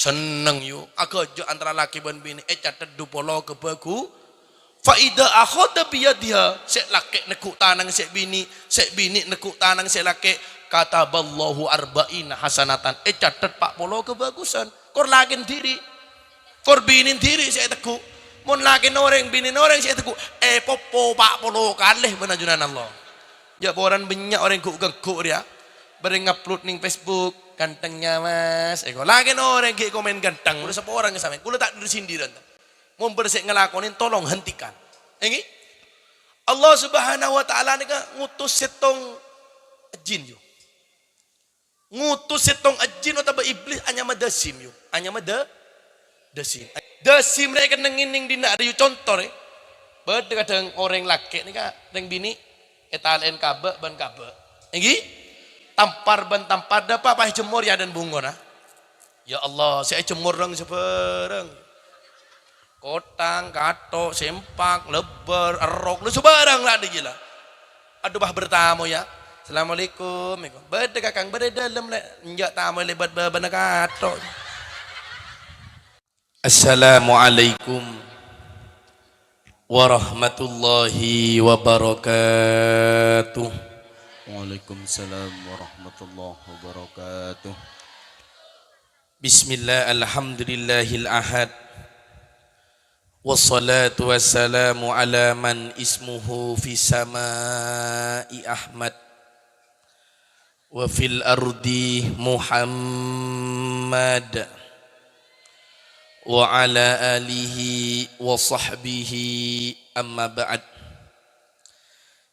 seneng yuk agak jo antara laki dan bini catat du polo ke bagu faida akhada biyadiha sek laki nekuk tanang sek bini nekuk tanang sek laki kataballahu arba'ina hasanatan catat pak polo kebagusan kor lagin diri kor binin diri sek tekuk mon lagin orang binin orang sek tekuk popo pak polo kalih benajunan Allah ya boran banyak orang kuk dia bareng upload ning Facebook gantengnya mas kok lagi orang kayak komen ganteng udah siapa orang kesana kulo tak diri sindiran mau bersih ngelakonin tolong hentikan ini Allah subhanahu wa ta'ala ini kan ngutus setong jin yuk ngutus setong jin atau iblis hanya madasim yuk hanya dasim mereka nengining dina ada yuk contoh beda kadang orang laki ini kan orang bini etalen kabe ban kabe ini tampar ban tampar dapat apa jemur ya dan bunga nah ya Allah saya jemur dong sebarang kotang kato sempak lebar erok lu sebarang lah gila aduh bah bertamu ya assalamualaikum beda kakang beda dalam le njak tamu lebat babana kato assalamualaikum warahmatullahi wabarakatuh. Waalaikumsalam warahmatullahi wabarakatuh. Bismillah alhamdulillahil ahad wassalatu wassalamu ala man ismuhu fi samai Ahmad wa fil ardi Muhammad wa ala alihi wa sahbihi amma ba'd.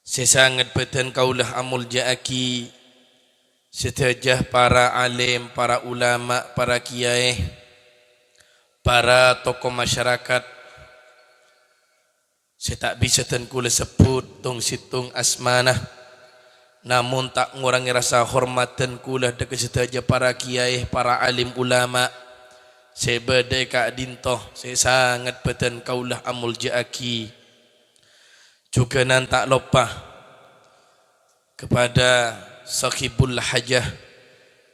Sesangat beten kaulah amul jaaki setajah para alim, para ulama, para kiai, para tokoh masyarakat. Saya tak bisa tenkula sebut tong situng asmanah, namun tak ngurangi rasa hormat tenkula dekat setajah para kiai, para alim ulama. Saya berdaya kak dintoh, saya sangat beten kaulah amul jaaki. Juga nan tak lupa kepada Sahibul Hajah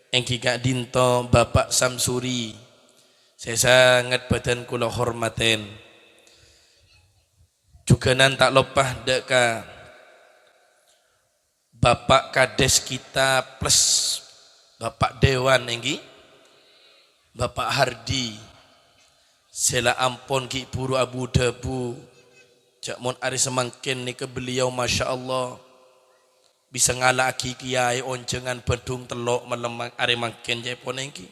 yang kika dinto Bapak Samsuri, saya sangat badan kula hormaten. Juga nan tak lupa deka Bapak Kades kita plus Bapak Dewan enggi Bapak Hardi, sela ampun ki buru Abu Dabu. Cak mon ari semangkin ni ke beliau masya Allah bisa ngalaki kiai oncengan bedung telok melemang ari mangkin jai ponengki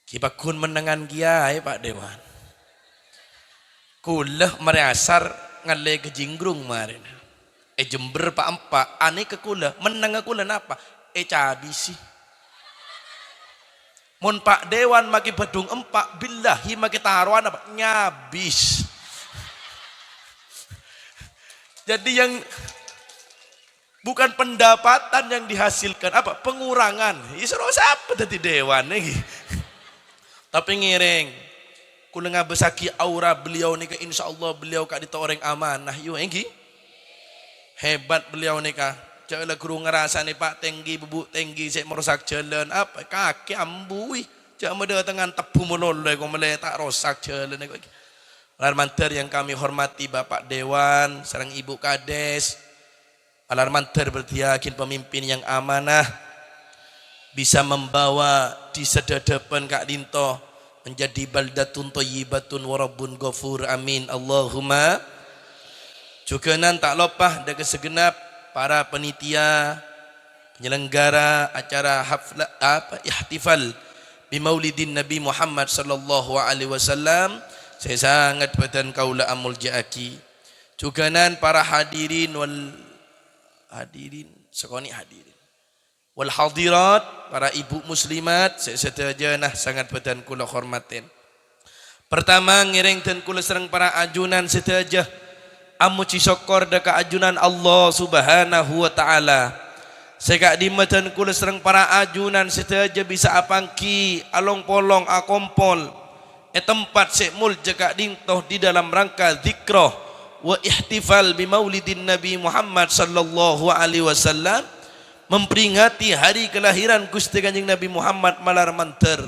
kibakun menengan kiai Pak Dewan kulah meriasar ngale ke jinggrung marin Jember Pak Empak ane ke kulah meneng kulah napa cabisi mon Pak Dewan maki bedung empak billahi maki taruhan apa nyabis. Jadi yang bukan pendapatan yang dihasilkan apa pengurangan. Isro siapa tadi dewan nih. Tapi ngiring. Kula ngabesaki aura beliau nih insyaallah beliau kak dita orang amanah yo enggi. Hebat beliau nih kak. Janganlah guru ngerasa nih Pak tinggi bubuk tinggi saya merusak jalan apa kaki ambui. Jangan ada tangan tebu meloleh kau meletak rosak jalan nih. Alarmanter yang kami hormati Bapak Dewan, serang Ibu Kades, alarmanter bertiakin pemimpin yang amanah, bisa membawa di sedadapan Kak Dinto menjadi baldatun thayyibatun wa rabbun ghafur amin Allahumma. Juga nan tak lupa dengan segenap para penitia penyelenggara acara haflah ihtifal bi Maulidin Nabi Muhammad sallallahu alaihi wasallam. Saya sangat badan kaula amul jaaki. Juga nan para hadirin wal hadirin sekoni hadirin wal hadirat, para ibu muslimat saya setuju nah sangat badan kula hormatin. Pertama ngiring dan kula serang para ajunan setuju amuci syukur deka ajunan Allah subhanahu wa ta'ala. Saya di matan kula serang para ajunan setuju bisa apangki along polong akompol tempat sekmul jaga dintoh di dalam rangka zikroh wa ihtifal bi maulidin Nabi Muhammad sallallahu alaihi wasallam, memperingati hari kelahiran Gusti Kanjeng Nabi Muhammad malar manter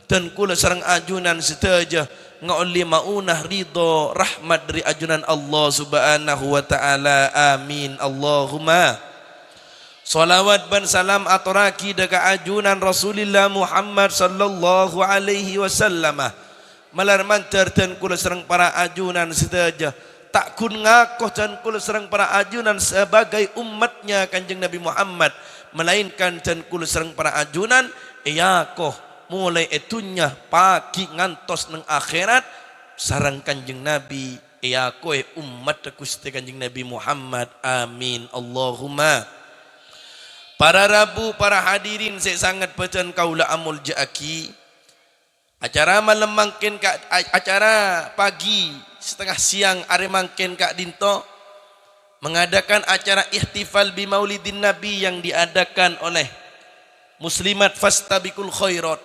dan kula sareng ajunan seteja ngauli maunah ridho rahmat dari ajunan Allah subhanahu wa ta'ala. Amin Allahumma. Salawat ban salam aturaki deka ajunan Rasulullah Muhammad sallallahu alaihi wasallam. Malar mantar dan kula sareng para ajunan seteja tak kun ngakoh dan kula sareng para ajunan sebagai umatnya Kanjeng Nabi Muhammad, melainkan dan kula sareng para ajunan iyakoh mulai etunya pagi ngantos nang akhirat sareng Kanjeng Nabi iyakoh umat Gusti Kanjeng Nabi Muhammad. Amin Allahumma. Para Rabu, para hadirin saya sangat pecan kaula amul jaaki. Acara malam mangkin kak, acara pagi setengah siang are mangkin kak Dinto mengadakan acara ihtifal bi Maulidin Nabi yang diadakan oleh Muslimat Fastabikul Khairat.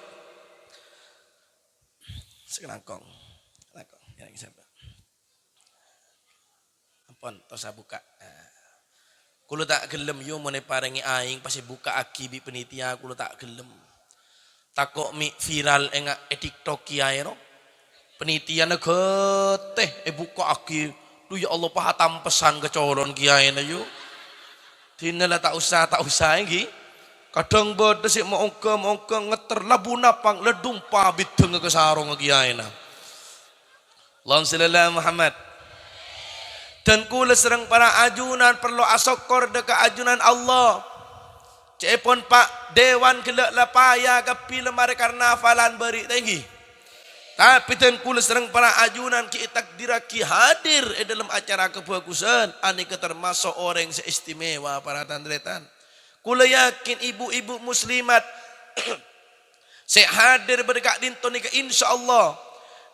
Sekelangkong. Langkong. Ya lagi siapa? Ampun, tosa buka. Kulo tak gelem yo mone parengi aing pasti buka aki bi penitia kulo tak gelem. Takok mi viral enga TikTok kiai ro. Penitia na geteh buka aki. Duh ya Allah pahatam pesan kecolon kiai na yo. Tinala tak usah iki. Kadang bode sik mau ongke ngeter labu napang ledung pabit teng ke sarong kiai na. Allahumma shalli ala Muhammad. Dan kula serang para ajunan perlu asokor deka ajunan Allah. Cepon Pak Dewan gelak lapaya kapi lemari karnavalan beri tinggi. Tapi dan kula serang para ajunan ki takdiraki hadir dalam acara kebagusan anika termasuk orang seistimewa para tandretan. Kula yakin ibu-ibu muslimat saya hadir berdekak dinto nika insyaallah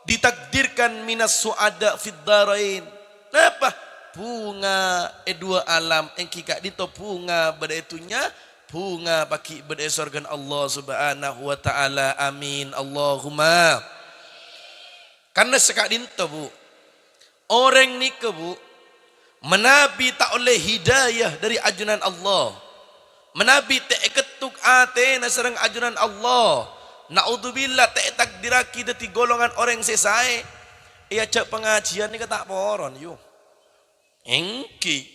ditakdirkan minas suada fid darain. Apa? Bunga dua alam engki kak dinto bunga beretunya bunga bagi bersorgan Allah subhanahu wa ta'ala. Amin Allahumma. Karena sekak dinto bu orang ni ke bu menabi tak oleh hidayah dari ajunan Allah, menabi tak ketuk ate nasarang ajunan Allah. Naudzubillah tak takdiraki dati golongan orang sesai ia cak pengajian ni kata poron yu engki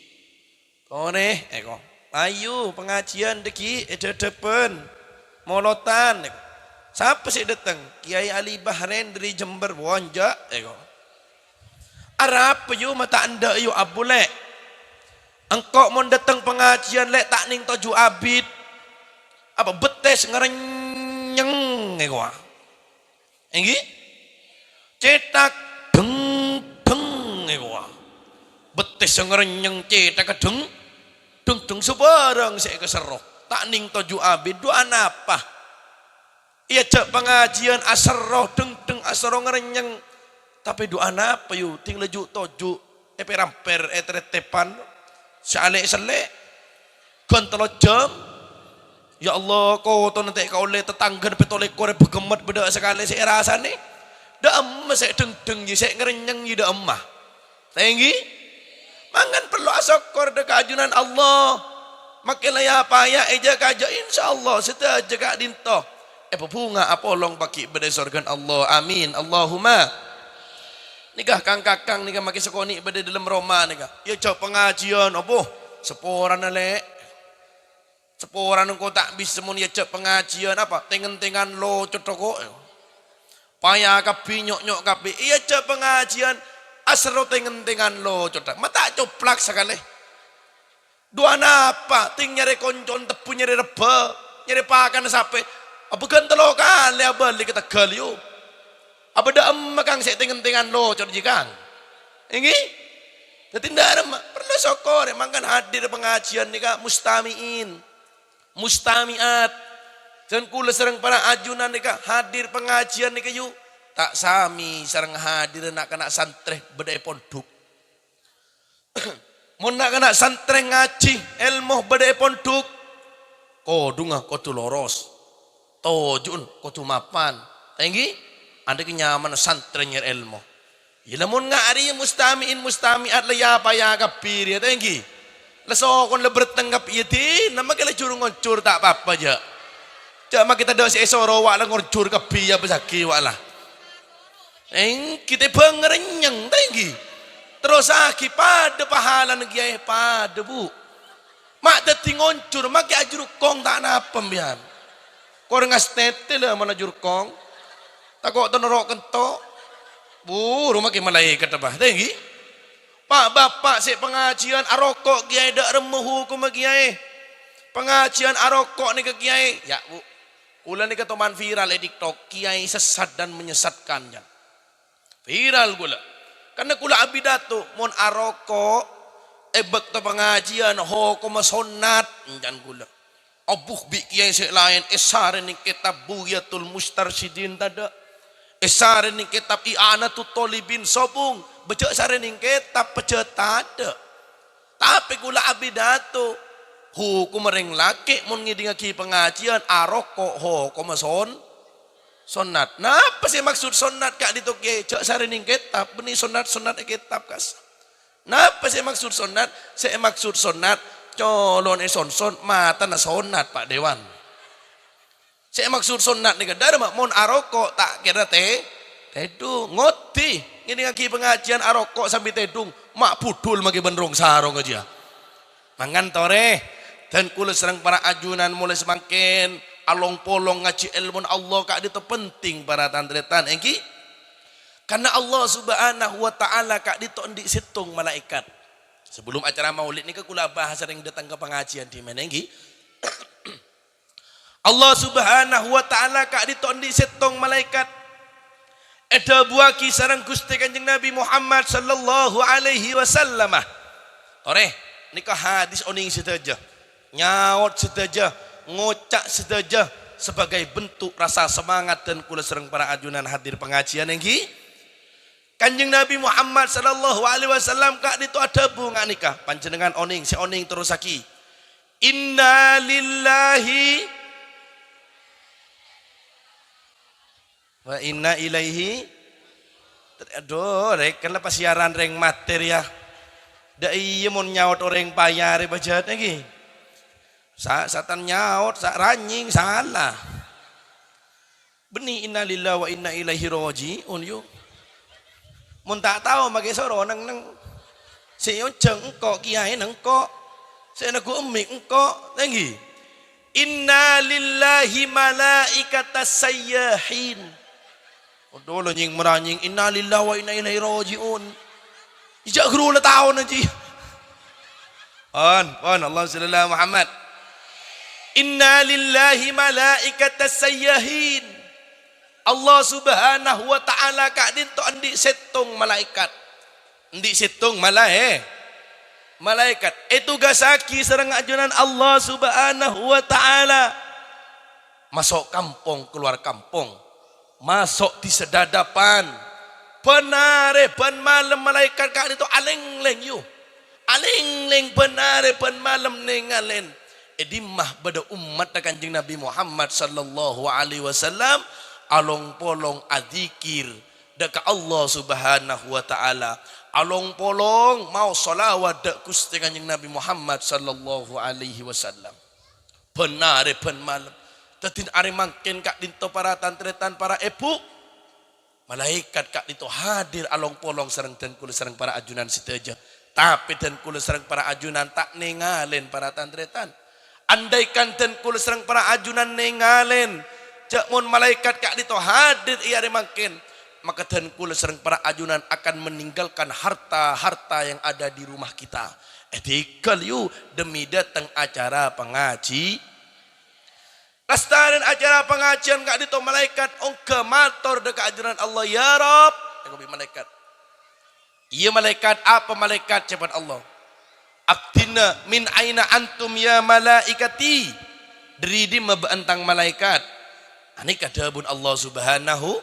kone eko ayu pengajian deki depan molotan eko. Siapa sih datang? Kiai Ali Bahrain dari Jember Wonja eko. Arab yu mata anda yu abule. Engkau mau datang pengajian lek tak ning toju abid. Apa betes ngerenyeng eko. Enggi? Cetak deng eko. Betes ngerenyeng cetak deng sebarang saya keseroh. Tak ning toju abid doa apa? Ia cak pengajian asroh deng asroh ngerenyeng. Tapi doa apa yu? Ting lejuk toju ramper tretepan salek kontolo jam. Ya Allah kau tu nanti kau le tetangga petolek kore begemat beda sekali saya rasa ni. Dah emah saya deng je saya ngerenyeng je dah emah. Tinggi. Mangan perlu asokor dekat ajunan Allah. Makilah ya payah eja kaja insyaallah seta jaga dinto. Bunga apolong bagi berdasarkan Allah. Amin Allahumma. Nikah kakang nikah maki sekoni pada dalam Roma nikah. Ya cak pengajian opo seporan lek. Seporan engkau tak bisa mun ya cak pengajian apa? Tengen-tengan lo cotoko. Payah kapi nyok kapi. Iya cak pengajian asro tengen-tengan lo cotak. Mata coplak sekali. Dua napa? Ting nyari koncon tepu nyari reba. Nyari pakan sape. Apa kan telo kali abali kita galio. Apa dah emakang saya tengen-tengan lo cor jikang. Ini? Jadi tidak perlu sokor. Emangkan hadir pengajian ni kak mustamiin, mustamiat. Dan kula serang para ajunan ni kak hadir pengajian ni kayu tak sami serang hadir nak kena santre bedai pondok. Mau nak kena santre ngaji ilmu bedai pondok. Kodungah kotu loros. Tojun kotu mapan. Tinggi. Anda kenyaman santrenyer ilmu. Ilamun ngari mustamiin mustamiat laya payah kapir ya tinggi. Lesokon le bertenggap yati nama kala curung ngocur tak apa-apa aja. Cuma kita dah seesoro wak lah ngorjur ke biya besaki wak lah. Kita pengerenyang tinggi. Terus aki pada pahala negiai pada bu. Mak dati ngoncur, mak ki ajur kong tak napa biar. Kau ngas tete lah mana ajur kong. Tak kau tenorok kentok. Bu, rumah ki malaikat apa? Tinggi. Pak bapak si pengajian arokok kiai dak remuh hukum kiai. Pengajian arokok ni ke kiai. Ya bu. Ulan ni ketoman viral di TikTok, kiai sesat dan menyesatkannya. Viral gula. Karena kula abidato mon arokok ebek to pengajian ho koma sonat jan gula. Abuh bi kiai sek lain esare ni kitab Buyatul Mustarsyidin tada. Esare ni kitab I'anatul Talibin sobung, becek sare ni kitab pecet tada. Tapi kula abidato hukum reng laki mun ngidingaki pengajian arokok ho koma sonat. Napa sih maksud sonat kak ditok ye? Cak sare ning kitab beni sonat kitab kas. Napa sih maksud sonat? Saya maksud sonat colon son mata na sonat Pak Dewan. Saya maksud sonat ni kadar mak mon arokok tak kira tedung ngoti ngidingaki pengajian arokok sambil tedung mak pudul magi benrong sarong aja. Mangan tore dan kula serang para ajunan mulai semakin along polong ngaji ilmu Allah kak itu penting para tantretan engki karena Allah subhanahu wa ta'ala kak itu di situng malaikat sebelum acara maulid ni kula bahas sering datang ke pengajian di mana engki Allah subhanahu wa ta'ala kak itu di situng malaikat ada buaki sarang Gusti Kanjeng Nabi Muhammad sallallahu alaihi wasallam ore nikah hadis oning sedaja nyaut sedaja ngocak sedaja sebagai bentuk rasa semangat dan kula serang para ajunan hadir pengajian engki Kanjeng Nabi Muhammad sallallahu alaihi wasallam kak itu ada bunga nikah panjenengan oning si oning terus aki inna lillahi wa inna ilaihi aduh rek kan lepas siaran reng materi ya da iya mon nyaut orang payare bajat lagi satan nyaut sak ranjing salah beni innalillahi wa inna ilaihi rajiun yuk mun tak tahu mage soro nang si jeng engko kiai nang engko si naku emik engko lagi innalillahi malaikatas sayyahin odo lo nying meranying innalillahi wa inna ilaihi rajiun ijak guru la tahun aja Allah sallallahu Muhammad inna lillahi malaikatas sayyahin Allah subhanahu wa ta'ala kak dinto andi setung malaikat andi setung malaikat itu gasaki serang ajunan Allah subhanahu wa ta'ala masuk kampung keluar kampung masuk di sedadapan penare pen malam malaikat kak dinto aleng-leng yu aleng-leng penare pen malam nengalen edimah pada umat Kanjeng Nabi Muhammad sallallahu alaihi wasallam along polong adzikir dekat Allah subhanahu wa ta'ala along polong mau salawat dak Gusti Kanjeng Nabi Muhammad sallallahu alaihi wasallam benar pen malam tatin are mangken kak dinto para tantretan para epu malaikat kak dinto hadir along polong sareng dan kula sareng para ajunan siteja tapi dan kula sareng para ajunan tak nengalen para tantretan andaikan dan kula serang para ajunan nengalen cak mun malaikat kak dito hadir iya remangkin maka dan kula serang para ajunan akan meninggalkan harta-harta yang ada di rumah kita etikal yu demi datang acara pengaji lastaran acara pengajian kak dito malaikat ongke mator dekat ajunan Allah ya Rob malaikat iya malaikat apa malaikat cepat Allah Abdina min aina antum ya malaikati dari di mabantang malaikat ani kadabun Allah subhanahu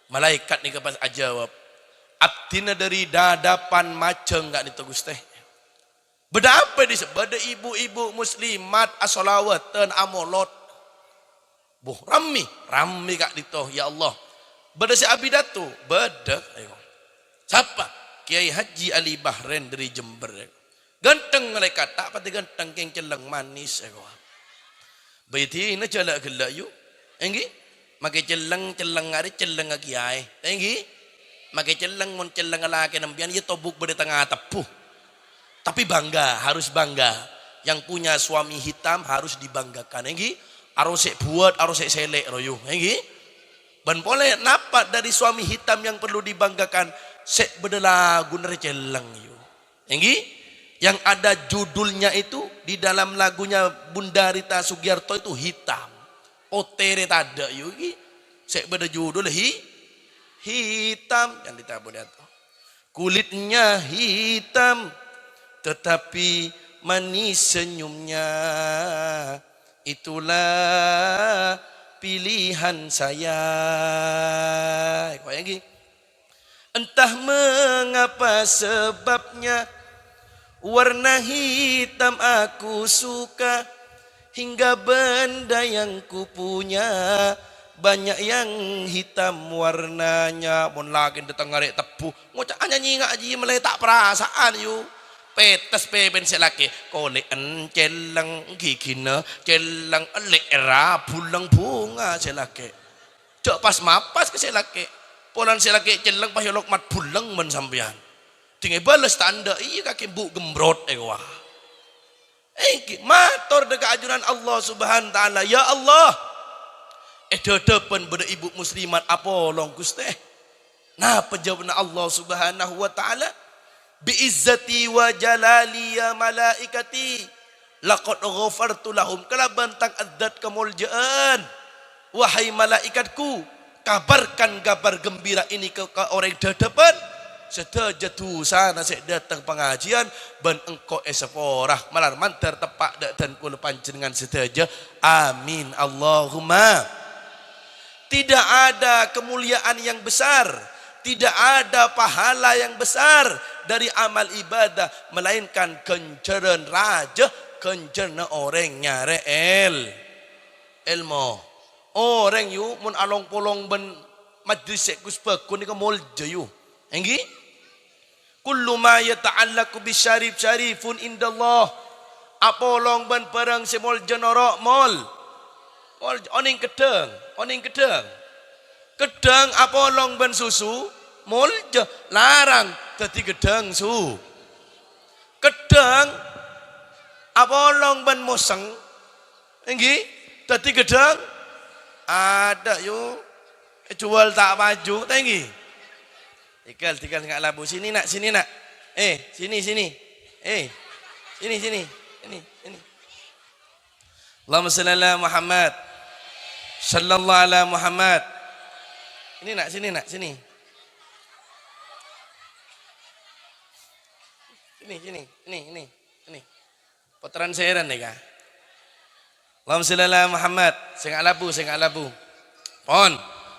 malaikat ni kepas ajawab abdina dari dadapan maceng gak ditegus teh beda apa di beda ibu-ibu muslimat asolawatan amolot buh rami kak ditoh ya Allah beda si abidatu beda ayo siapa Kiai Haji Ali Bahren dari Jember ganteng malaikat tak pati ganteng keng celeng manis Baitina jalak gelak yu. Enggi? Makai celeng ari celeng kiai. Enggi? Makai celeng mon celeng laki nampian ya tobuk pada tengah tepuh. Tapi bangga, harus bangga. Yang punya suami hitam harus dibanggakan. Enggi? Arosek buat, arosek selek royu. Enggi? Ban boleh napat dari suami hitam yang perlu dibanggakan. Sek bedelagu nere celeng yu. Enggi? Yang ada judulnya itu di dalam lagunya Bunda Rita Sugiarto itu hitam. Otere tada yugi. Sek beda judul hitam yang ditabur itu. Kulitnya hitam tetapi manis senyumnya. Itulah pilihan saya. Kau yang gini. Entah mengapa sebabnya warna hitam aku suka, hingga benda yang ku punya banyak yang hitam warnanya. Mon lagi datang ngarek tepu ngocak nyanyi ngak aji meletak perasaan yu. Petes peben selaki kole celeng gigina celeng elek era bulang bunga selaki. Cok pas mapas ke selaki. Polan selaki celeng pahyolok mat bulang men sampean. Tinggal balas tanda iya kaki bu gembrot wah. Matur dekat ajuran Allah Subhanahu taala. Ya Allah. Depan pada ibu muslimat apa long Gusti. Nah penjawabna Allah Subhanahu wa taala bi izzati wa jalali ya malaikati laqad ghafartu lahum kalaban tang adat kemuliaan. Wahai malaikatku, kabarkan kabar gembira ini ke orang depan. Seteja tu sana saya datang pengajian ban engkau esaforah malar mantar tepak dan kula panjenengan seteja amin Allahumma. Tidak ada kemuliaan yang besar, tidak ada pahala yang besar dari amal ibadah melainkan kenceran raja, kencerna orang nyare ilmu. Orang yu mun along polong ben majlis sekus pekun ni kemol jayu. Enggi? Kullu ma yata'allaqu bisyarif syarifun indallah. Apa long ban perang semol jenorok mol. Mol oning kedeng, oning kedeng. Kedeng apa long ban susu mol je larang dadi kedeng su. Kedeng apa long ban moseng. Enggi? Dadi kedeng ada yu jual tak baju tenggi. Tinggal nggak labu sini nak sini. Sini. Sini. Allahumma shalli ala Muhammad. Sallallahu ala Muhammad. Ini nak sini. Ini. Putaran seran nih kah? Allahumma shalli ala Muhammad. Saya nggak labu. Pon.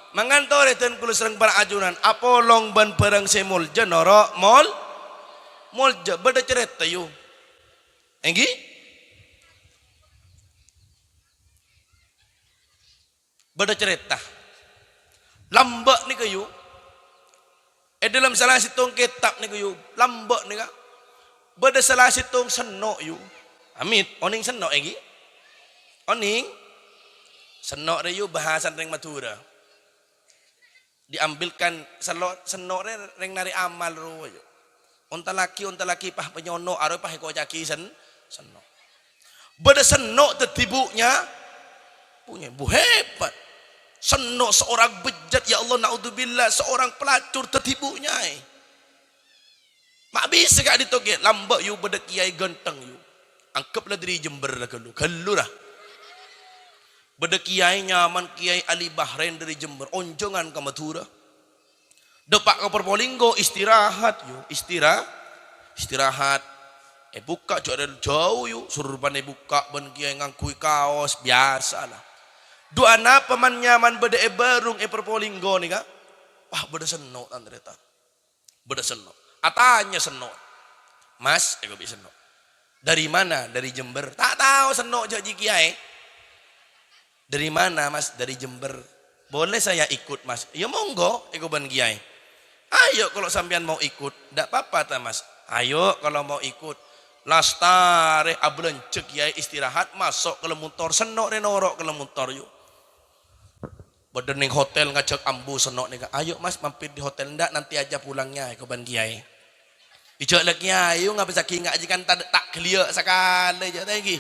Mangantore dan kulo serang para ajunan apa long ban perang semol jenoro mol je beda cerita yu. Enggi? Beda cerita. Lambak ni kayu. Dalam salah situng kitab ni kayu. Lambak ni kak. Beda salah situng senok yu. Amit oning senok enggi? Oning senok yu bahasan ring Madura. Diambilkan senok reng nari amal ro. Unta laki pah penyono aro pah ko caki senok. Beda senok tetibuknya punya bu hebat. Senok seorang bejat ya Allah naudzubillah seorang pelacur tetibuknya. Mak bisa gak ditoget lambak yu beda kiai genteng yu. Angkaplah dari Jember lah kalau lah. Beda kiai nyaman kiai Ali Bahrain dari Jember onjongan ke Madura. Depak ke Probolinggo istirahat yuk istirahat. Buka jauh yuk suruh pandai buka ben kiai ngangkui kaos biasa lah. Doa na paman nyaman beda barung Probolinggo nih kak. Wah beda senok andreta. Beda senok. Atanya senok. Mas ego bisa senok. Dari mana? Dari Jember. Tak tahu senok jadi kiai. Dari mana mas? Dari Jember. Boleh saya ikut mas? Ya monggo, ego ban kiai. Ayo kalau sampean mau ikut, ndak apa-apa ta mas. Ayo kalau mau ikut. Lastare ablencek kiai istirahat masuk ke lemuntor senok ne norok ke lemuntor yuk. Bedening hotel ngajak ambu senok nih. Ayo mas mampir di hotel ndak nanti aja pulangnya ke ban kiai. Ijak lagi ayo ngapa saking ngak jikan tak kelia sekali je lagi.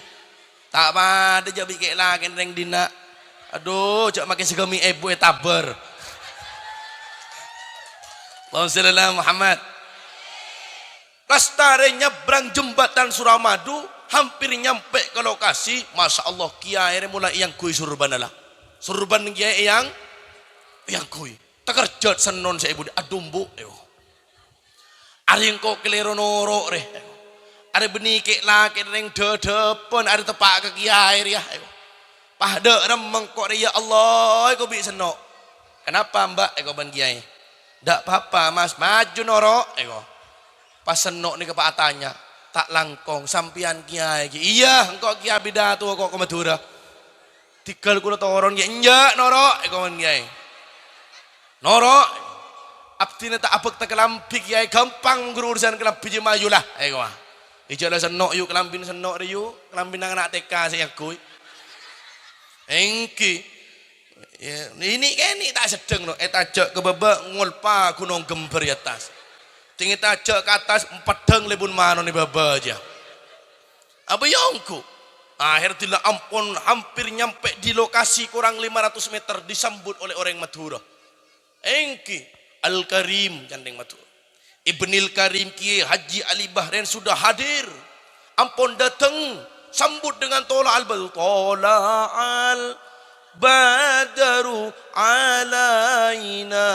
Tak pada je bikin lagi reng dina. Aduh cak makin segemi ibu taber. Allahumma shalli ala Muhammad. Lastare nyebrang jembatan Suramadu, hampir nyampe ke lokasi. Masya Allah kiai mulai yang kui surban lah. Surban kiai yang kui. Tekerjat senon saya ibu adumbu. Ada yang kau keliru norok reh. Ada benikik laki yang depan, ada tepak ke kiai ya. Pada remeng kok ya Allah, kau bisa senok. Kenapa mbak? Ban kiai. Ndak apa-apa mas, maju norok. Pas senok nih kepak tanya, tak langkong sampian kiai. Iya, engkau kiai bidato kok ke Madura. Tigal kulo toron ya enjak norok ban kiai. Norok abdina tak abek tak kelampi kiai gampang urusan kelampi je majulah. Ijala senok yuk kelampin senok yuk, kelampin anak TK saya kui. Engki. Ya, ini kan ini tak sedeng no, tajak ke babak ngulpa gunung gember di atas. Tinggi tajak ke atas pedang lebun mano ni baba aja. Apa yongku? Akhir tidak ampun hampir nyampe di lokasi kurang 500 meter disambut oleh orang Madura. Engki Al-Karim jandeng Madura. Ibnil Karim Kiai Haji Ali Bahrain sudah hadir. Ampun datang sambut dengan tola al-badru. Tola al-badaru alaina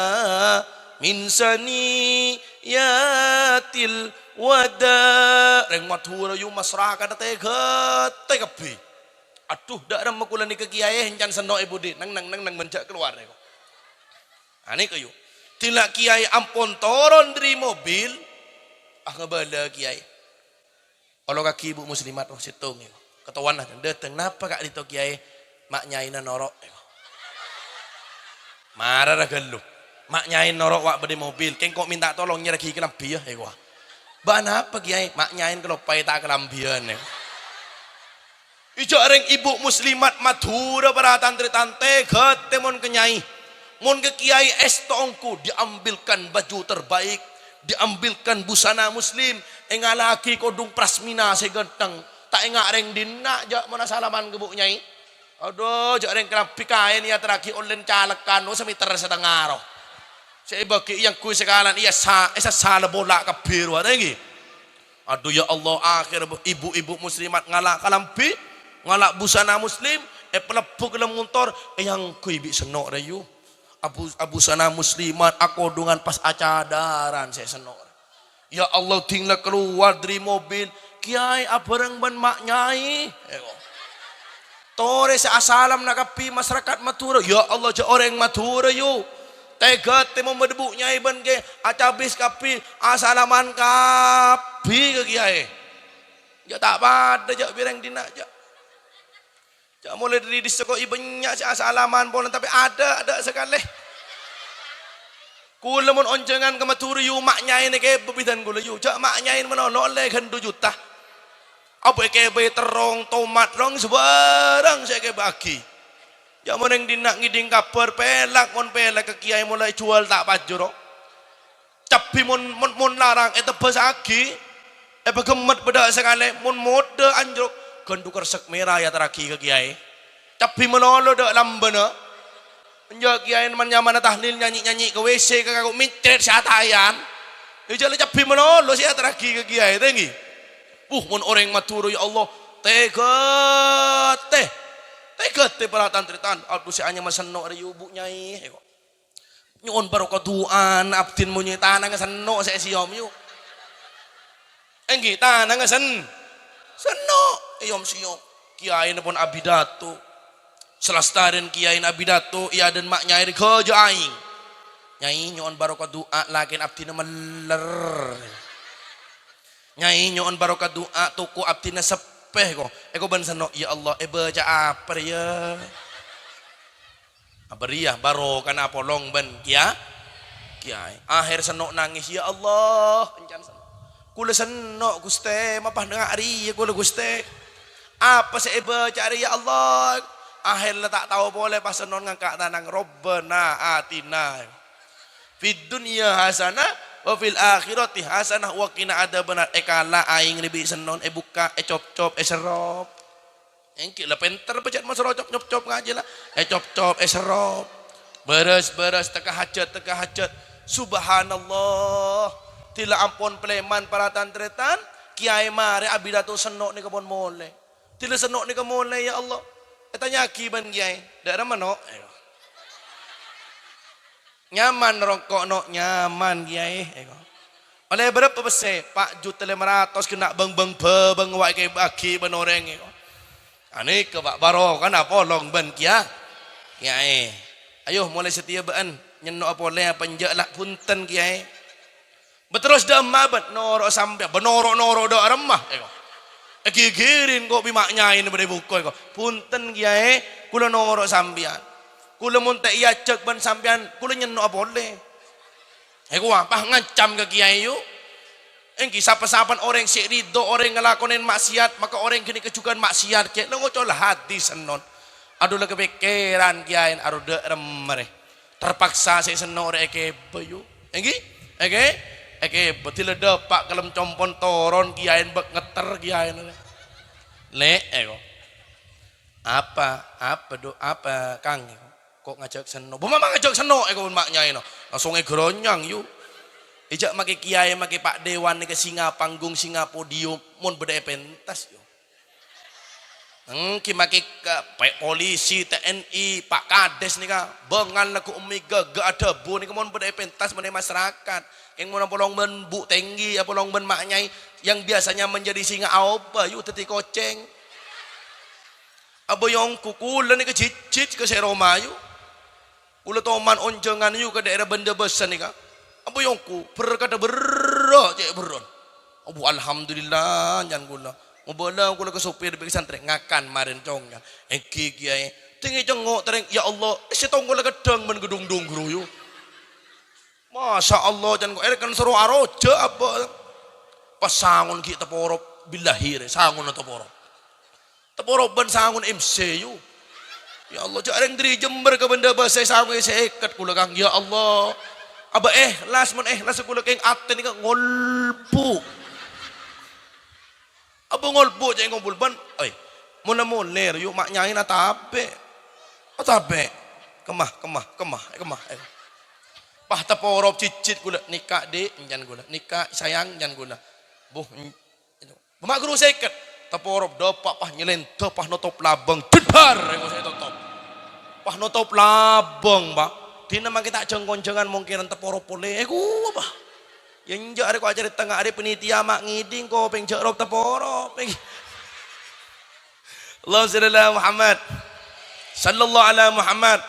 min saniyatil wada. Reng Madura yu masyarakat tegepi. Aduh dak ada makulan di kekiai hencan senok ibu di nang mencak keluar nego. Ani kayu. Tilak kiai ampun turun dari mobil. Ngebala kiai. Kalau kaki ibu muslimat situng nego. Ketawan lah dateng napa kak dito kiai mak nyaina norok nego. Marah dah geluh. Mak nyain norok wak berde mobil. Keng kok minta tolongnya lagi kelambian nego. Ban apa kiai mak nyain kelopai tak kelambian nego. Ijo reng ibu muslimat Madura para tantri-tante ketemon kenyai. Mun ke kiai estongku diambilkan baju terbaik, diambilkan busana muslim, engalaki kodung prasmina segenteng, tak engak reng dina jak mana salaman ke bu nyai. Aduh jak reng kelampi kain ya teraki online calekan no semiter setengah roh. Saya bagi yang kui sekalan iya esa salah bola kabiru ada lagi. Aduh ya Allah akhir ibu-ibu muslimat ngalak kalampi, ngalak busana muslim, pelepu ke dalam motor, yang kui bi senok rayu. Abu sana muslimat aku dengan pas acadaran saya senor. Ya Allah tinggal keluar dari mobil kiai abarang ban mak nyai. Tore sa asalam nakapi masyarakat Madura. Ya Allah ja orang Madura yo. Tega temo medebu nyai ban ke acabis kapi asalaman kapi ke kiai. Ya tak pada ja bireng dina ja. Jangan mulai dari diseko ibunya si asalaman boleh tapi ada sekali. Kula mun onjengan ke Madura yu maknya ini ke bebidan kula yu. Jak maknya ini menolong oleh 2 juta. Apa ke be terong tomat rong sebarang saya ke bagi. Jak mun yang dinak ngiding kabar pelak mon pelak ke kiai mulai jual tak pajuro. Tapi mun larang tebas agi. Begemet beda sekali mun mode anjrok. Gendu kersek merah ya teraki ke kiai. Tapi menolo dak lambena. Menjak kiai menyamana tahlil nyanyi-nyanyi ke WC ke kakak mitret syatayan. Ijale capi menolo sih teraki ke kiai tinggi. Mun orang Madura ya Allah tegate para tantritan. Aduh si anya masenok dari ibu nyai. Nyuwun barokah duan abdin munyi tanang senok saya siom yu. Enggi tanang senok iom siom kiai pun abidato selastaren kiai abidato iya dan mak nyai kerja aing nyai nyon barokah doa lakin abdina meler nyai nyon barokah doa tuku abdina sepeh kok ban seno ya Allah baca apa ya abariah barokah apolong ban kiai akhir senok nangis ya Allah encan senok Kula senok Gusti, mapah ngari kula Gusti. Apa saya cari ya Allah? Akhirnya tak tahu boleh pas non ngangkat tanang Rabbana atina fid dunya hasanah wa fil akhirati hasanah wa qina adzabannar. Kala aing ribi senon buka cop-cop serop. Engki lah penter pecet mas rocop nyop-cop ngaji lah. Cop-cop serop. Beres-beres teka hajat. Subhanallah. Tila ampun pleman para tantretan, kiai mare abidatu senok ni kebon mole. Tila senok ni kemole ya Allah. Tanya kiban kiai, daerah mana? Nyaman rokok no, nyaman kiai. Oleh berapa besar? Pak juta 500 kena bang wak kiai baki benoreng. Ani ke Pak Baro kan apa long ban kiai. Ayo mulai setia ban nyenok apa le penjak lah punten kiai. Beterus dah mabat norok sampai benorok dah remah. Gigirin kok bimaknya ini pada buku kok. Punten kiai, kula norok sampean. Kula munte iya cek ban sampean, kula nyenok apa boleh. Ku apa ngacam ke kiai yuk. Engki sapa-sapan orang sik ridho orang ngelakonin maksiat, maka orang kini kejukan maksiat kiai. Lo ngocolah hati senon. Aduh lah kepikiran kiai, aduh dek remere. Terpaksa saya senok eke bayu. Engki? Eke betul depak kalem compon toron kiai bek ngeter kiai le apa kang kok ngajak seno bu mama ngajak seno pun maknya ino langsung geronyang yuk ijak make kiai make pak dewan ke singa panggung singa podium mun beda pentas yo engki make polisi TNI pak kades nih ka bengan laku umi gak ada bu nih mun beda pentas meneh masyarakat yang mau polong ben bu tinggi apa polong ben maknyai yang biasanya menjadi singa apa yuk teti koceng apa yang kukulan ni ke cicit ke seroma yuk kula toman onjengan yuk ke daerah benda besar ni ka apa yang ku berkata berak cek beron abu alhamdulillah jangan kula ngobola kula ke sopir di pesantren ngakan marin conggan eki kiai tinggi cengok tereng ya Allah setong kula gedang men gedung guru yuk Masya Allah jangan kok kan seru aroja apa pasangun kita teporop bilahir sangun teporop ban sangun MC yu ya Allah jarang dari Jember ke benda bahasa sangun saya ikat kula kang ya Allah aba las kula keng aten ka ngolbu aba ngolbu jangan ngompul ban muna moler yu maknyain atape kemah pah teporop cicit gula nikah dek jangan gula nikah sayang jangan gula buh mak guru seket teporop dopak pah nyelento pah notop labang jedar yang saya tutup pah notop labang pak dina mah kita jengkon-jengan mungkin teporop boleh apa yang jak aku ajar di tengah ada penitia mak ngiding kok pengjak rob teporop Allahumma Muhammad sallallahu ala Muhammad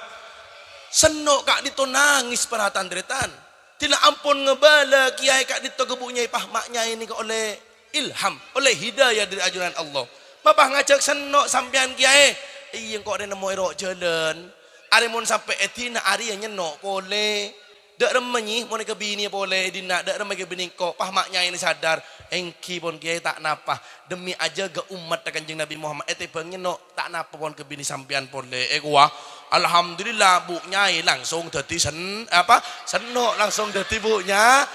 senok kak dito nangis para tandretan tidak ampun ngebala kiai kak dito kebunyai pah maknya ini oleh ilham oleh hidayah dari ajaran Allah bapak ngajak senok sampean kiai iya kok ada nemu erok jalan ari mun sampai etina ari yang nyenok boleh dak remenyi mun ke bini boleh dina dak remeh ke bini kok pah maknya ini sadar engki pun kiai tak napa demi aja ke umat Kanjeng Nabi Muhammad bang nyenok tak napa pun ke bini sampean boleh gua alhamdulillah bu nyai langsung dadi senok langsung dadi bu nya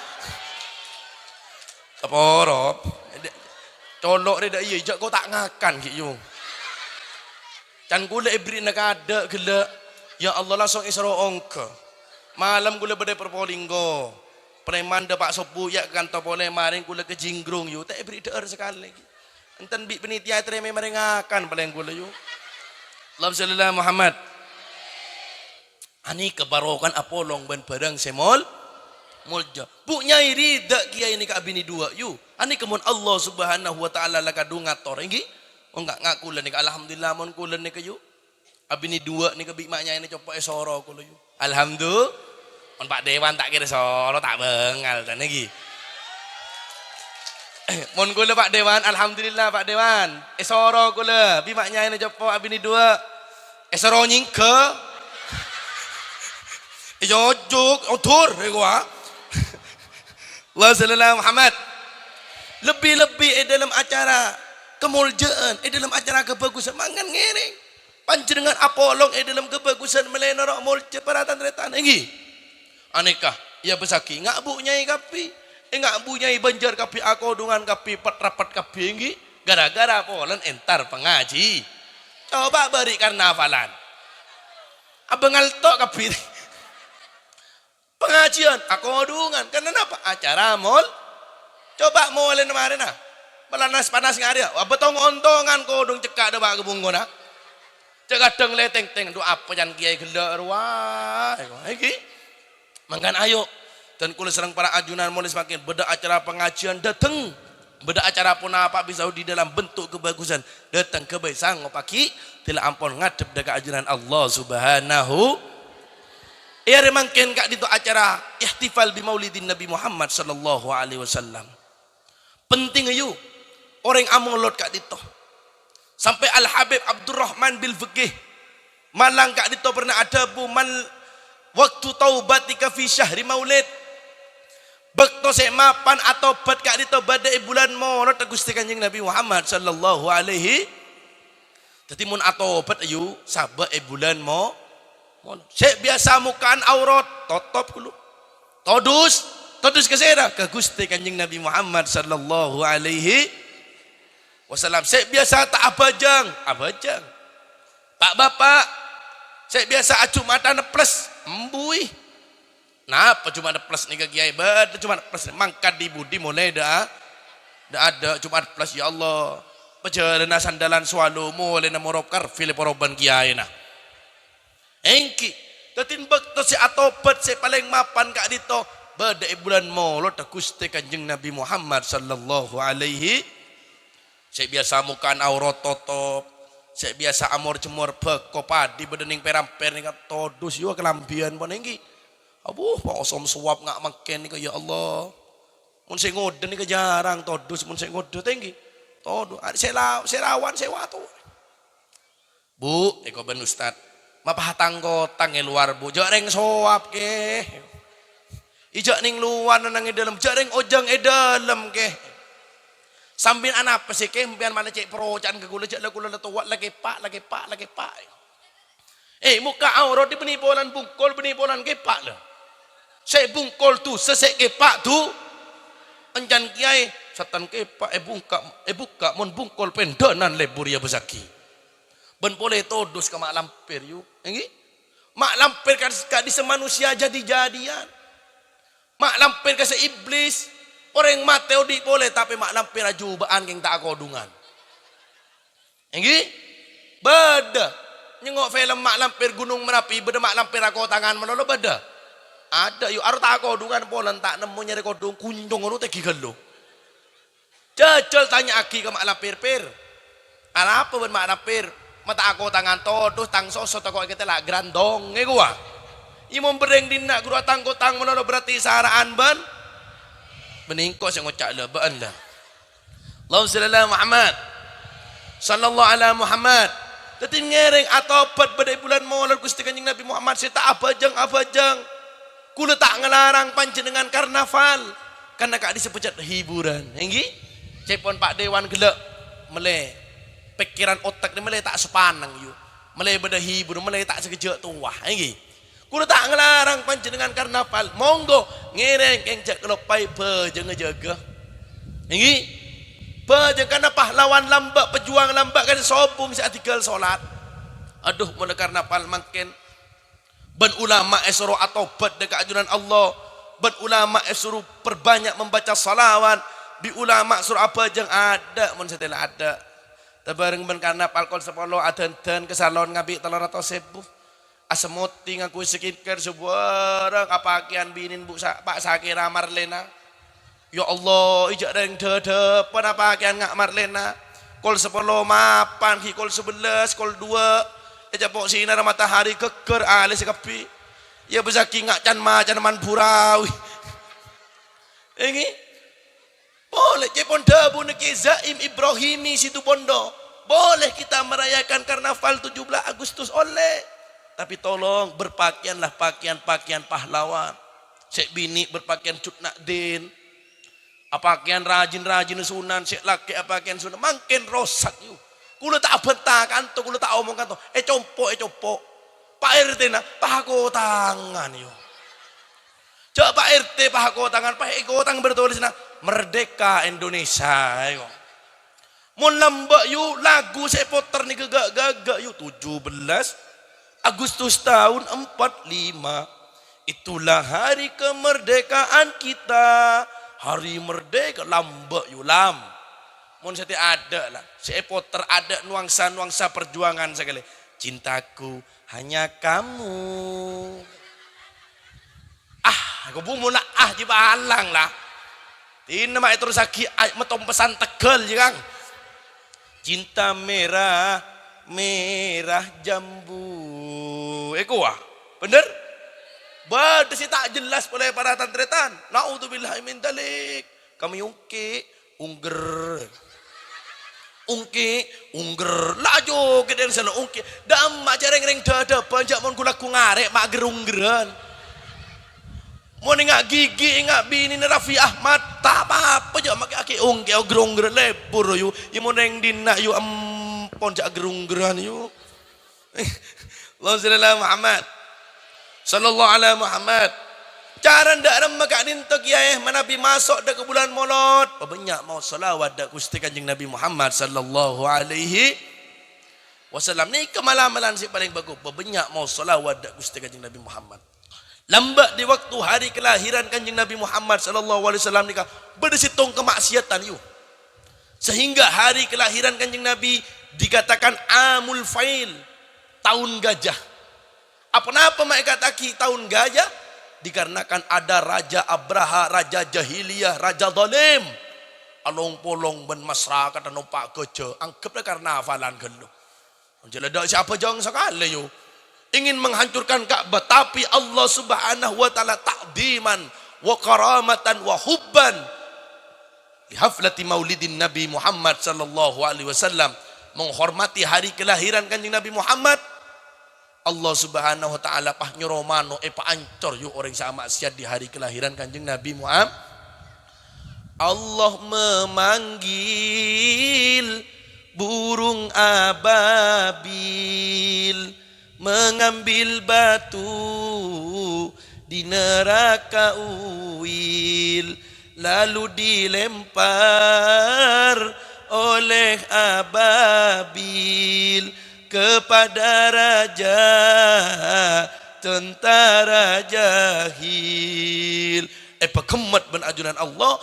teporop colok reda iya jak kau tak ngakan gitu can gula ibri nak ada gila ya Allah langsung isra ongke malam gula bade perpolinggo preman de pak sopu ya kantor boleh maring gula ke jinggrung yu tak ibri deur sekali enten bi penitia treme maring ngakan paling gula yu Allahumma shalli ala Muhammad ani kebarokan apolong ben barang semol mulja bu nyai rida kiai ini ka bini dua yu ani kemun Allah subhanahu wa ta'ala laka dungator ingi enggak ngakulan ni alhamdulillah mon kulan ni kayu abini dua ni ke bik maknya ini coba esoro kulo yu alhamdulillah mon Pak Dewan tak kira soro tak bengal dan lagi mon kulo Pak Dewan alhamdulillah Pak Dewan esoro kulo bik maknya ini coba abini dua esoro nyingke jojok otur gua Allah sallallahu Muhammad Lebih-lebih dalam acara kemuljaan, dalam acara kebagusan mangan ngiring. Panjenengan apolong dalam kebagusan melenor mulja paratan retan enggi. Aneka ya besaki ngak bu nyai kapi. Ngak bu nyai banjar kapi akodungan kapi rapat kapi enggi. Gara-gara polen entar pengaji. Coba berikan nafalan. Abang altok kapi. Pengajian akodungan. Kenapa? Acara mall. Coba mulai kemarin nah. Panas ngari. Betong ontongan kodong cekak dewa kebungko nah. Cekak deng leteng do apa yang kiai gelak ruah. Iki. Mangkan ayo. Dan kula serang para ajunan mulai semakin beda acara pengajian datang. Beda acara pun apa bisa di dalam bentuk kebagusan. Datang ke baisang ngopaki. Tidak ampun ngadep dekat ajunan Allah subhanahu. Ya remangken kak dito acara ihtifal bi maulidin Nabi Muhammad sallallahu alaihi wasallam. Penting ayu orang among lot kak dito. Sampai Al Habib Abdurrahman bil Fiqih malang kak dito pernah ada bu man waktu taubatika fi syahri maulid. Bekto semapan atau bat kak dito badai bulan maulid Gusti Kanjeng Nabi Muhammad sallallahu alaihi. Dadi mun atobat ayu sabak bulan mo. Sek biasa mukaan aurat totop kulo. Todus kesera ke Gusti Kanjeng Nabi Muhammad sallallahu alaihi wasallam. Sek biasa tak abajang. Pak bapak, sek biasa acu mata plus embui. Napa cuma ada plus nih kiai? Beda cuma plus mangkat di budi mulai dah ada cuma plus ya Allah. Perjalanan sandalan swalu mulai namorok karfil poroban kiai nah. Engki, tatin bakto si atobat si paling mapan kak dito. Bada bulan Maulud Gusti Kanjeng Nabi Muhammad sallallahu alaihi. Saya biasa mukaan aurat totop. Saya biasa amor cemor beko padi bedening peramper ning todus yo kelambian pon engki. Abuh pak osom suap ngak maken nika ya Allah. Mun sing ngoden nika jarang todus mun sing ngoden engki. Todus serawan sewatu. Bu, eko ben ustad. Mapahatang kotang luar bu. Jareng soap ke. Ijak ning luar nang dalam jareng ojang dalam ke. Sambil anak apa sih ke mpian mana cek perocan ke gula jak lagu tuwat lagi pak. Muka aurat di penipuan bungkol penipuan ke pak lah. Saya bungkol tu sesek ke pak tu. Enjan kiai setan ke pak buka mon bungkol pendanan lebur ya besaki. Ben boleh todus ke mak lampir yuk. Enggi? Mak lampir kan di semanusia jadi-jadian. Mak lampir ke seiblis. Orang mateo di boleh tapi mak lampir ajubaan yang tak kodungan. Enggi? Beda. Nyengok film mak lampir Gunung Merapi beda mak lampir aku tangan menolo beda. Ada yuk arut tak kodungan polan tak nemu nyari kodung kunjung ngono teh gigelo. Jajal tanya aki ke mak lampir pir. Apa ben mak lampir? Mata aku tangan todus tang sosot aku kita lah grandong gua. Imam bereng dina guru tangko tang menolo berarti saraan ban. Beningko sing ngocak le ban lah. Allahumma shalli ala Muhammad. Sallallahu ala Muhammad. Dadi ngereng atobat pada bulan Maulid Gusti Kanjeng Nabi Muhammad saya tak abajang. Kula tak ngelarang panjenengan karnaval karena kak disebut hiburan. Enggi? Cepon Pak Dewan gelek mele pikiran otak ni mulai tak sepanang yuk. Mulai beda hibur, mulai tak sekejap tuah. Enggi. Kulo tak ngelarang panjenengan karnaval. Monggo ngereng yang jak kelopai bejeng jaga. Enggi. Bejeng karena pahlawan lambak, pejuang lambak kan sobung saat tinggal solat. Aduh mulai karnaval makin. Ben ulama suruh atobat dekat ajunan Allah. Ben ulama suruh perbanyak membaca salawat. Bi ulama suruh apa jeng ada mun setelah ada. Tabareng ben karnaval kol sepolo adan-dan ke salon ngabik 300.000. Asemuti ngaku skincare sebarang kapakian binin Bu Pak Sakira Marlena. Ya Allah, ijak reng dedepan apakian ngak Marlena. Kol 10 mapan, kol 11, kol 2. Ejapok sinar matahari keker alis kapi. Ya besaki ngak can man burawi. Ini boleh cepon dabu neki Zaim Ibrahimi situ Bondo. Boleh kita merayakan karnaval 17 Agustus oleh. Tapi tolong berpakaianlah pakaian pahlawan. Cek bini berpakaian cut nakdin. Apakian rajin-rajin sunan, sik laki apakian sunan, makin rosak yuk. Kula tak bentah kanto, kula tak omong kanto. Compo. Pak RT na, pahako tangan yuk. Coba Pak RT pahako tangan, pahako tangan bertulis na, Merdeka Indonesia yuk. Mun lambak yuk, lagu saya putar nih gagak yuk. 17 Agustus tahun 45. Itulah hari kemerdekaan kita. Hari merdeka lambak yulam. Mun sete ada lah. Saya poter ada nuansa perjuangan sekali. Cintaku hanya kamu. Aku bumu nak jibalang lah. Tina mak terus aki metom pesan Tegal ya Kang. Cinta merah jambu. Bener? Bada si tak jelas oleh para tantretan. Na'udzubillahi min dalik. Kami ungki, ungger. Lajo kita yang sana ungki. Dam mak jareng-reng dada banjak mon kulaku ngarek mak gerunggeran. Mon ngak gigi ngak bini ni Raffi Ahmad tak apa-apa je mak aki ungki gerunggeran lebur yu. Mon yang dinak yu ampon jak gerunggeran yu. Allahumma shalli ala Muhammad. Sallallahu ala Muhammad. Cara ndak remah kak nintok ya Nabi masuk dak ke bulan Maulud. Banyak mau selawat dak Gusti Kanjeng Nabi Muhammad sallallahu alaihi wasallam. Ni kemalaman si paling bagus. Banyak mau selawat dak Gusti Kanjeng Nabi Muhammad. Lambat di waktu hari kelahiran Kanjeng Nabi Muhammad sallallahu alaihi wasallam nikah berdesitung kemaksiatan yu. Sehingga hari kelahiran Kanjeng Nabi dikatakan Amul Fail, tahun gajah. Apa-apa mereka kata tahun gajah? Dikarenakan ada Raja Abraha, Raja Jahiliyah, Raja Zalim. Along polong ben masyarakat dan numpak kerja. Anggaplah karena hafalan gelu. Menjeladak siapa jangan sekali yo. Ingin menghancurkan Ka'bah. Tapi Allah subhanahu wa ta'ala ta'diman wa karamatan wa hubban. Di haflati maulidin Nabi Muhammad sallallahu alaihi wasallam. Menghormati hari kelahiran Kanjeng Nabi Muhammad. Allah subhanahu wa ta'ala pah nyuromano pa ancor yuk orang sama maksiat di hari kelahiran Kanjeng Nabi Muhammad. Allah memanggil burung ababil mengambil batu di neraka uil lalu dilempar oleh ababil kepada raja tentara jahil. Kemat ben ajunan Allah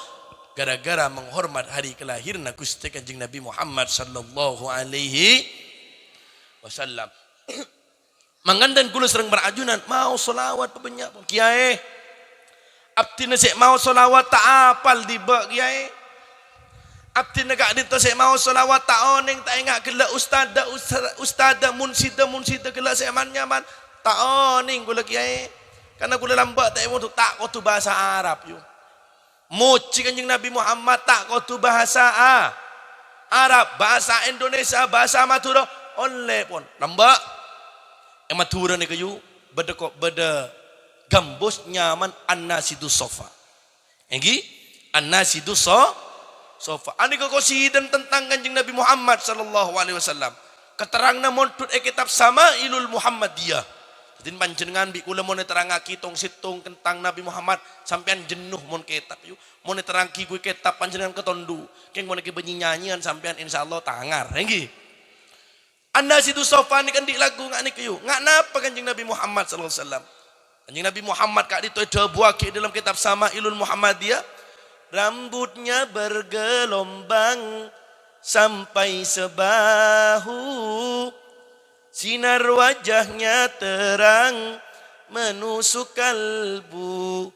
gara-gara menghormat hari kelahiran Gusti Kanjeng Nabi Muhammad sallallahu alaihi wasallam. Mangandan kula sering berajunan mau selawat banyak kiai. Abdi sik mau selawat tak apal di bak kiai. Abdi negak dito saya mau selawat tak oneng tak ingat gelak ustada munsida gelak saya man nyaman tak oneng gula kiai karena gula lambat tak mau tak kau tu bahasa Arab yo moci Kanjeng Nabi Muhammad tak kau tu bahasa Arab bahasa Indonesia bahasa Madura oleh pun lambat Madura ni kayu beda gambus nyaman an-nasidus sofa enggi an-nasidus sofa. Ani kekosidan tentang Kanjeng Nabi Muhammad sallallahu alaihi wasallam. Keterangna montut kitab Samailul Muhammadiyah. Jadi panjenengan bi kula mun terangake tong situng tentang Nabi Muhammad sampean jenuh mun kitab yu. Mun terangki kuwi kitab panjenengan ketondu. Keng mun iki benyi nyanyian sampean insyaallah tangar. Nggih. Anda situ sofa ni kan di lagu ngak niku yu. Ngak napa Kanjeng Nabi Muhammad sallallahu alaihi wasallam. Kanjeng Nabi Muhammad kak ditobuake dalam kitab Samailul Muhammadiyah. Rambutnya bergelombang sampai sebahu, sinar wajahnya terang menusuk kalbu,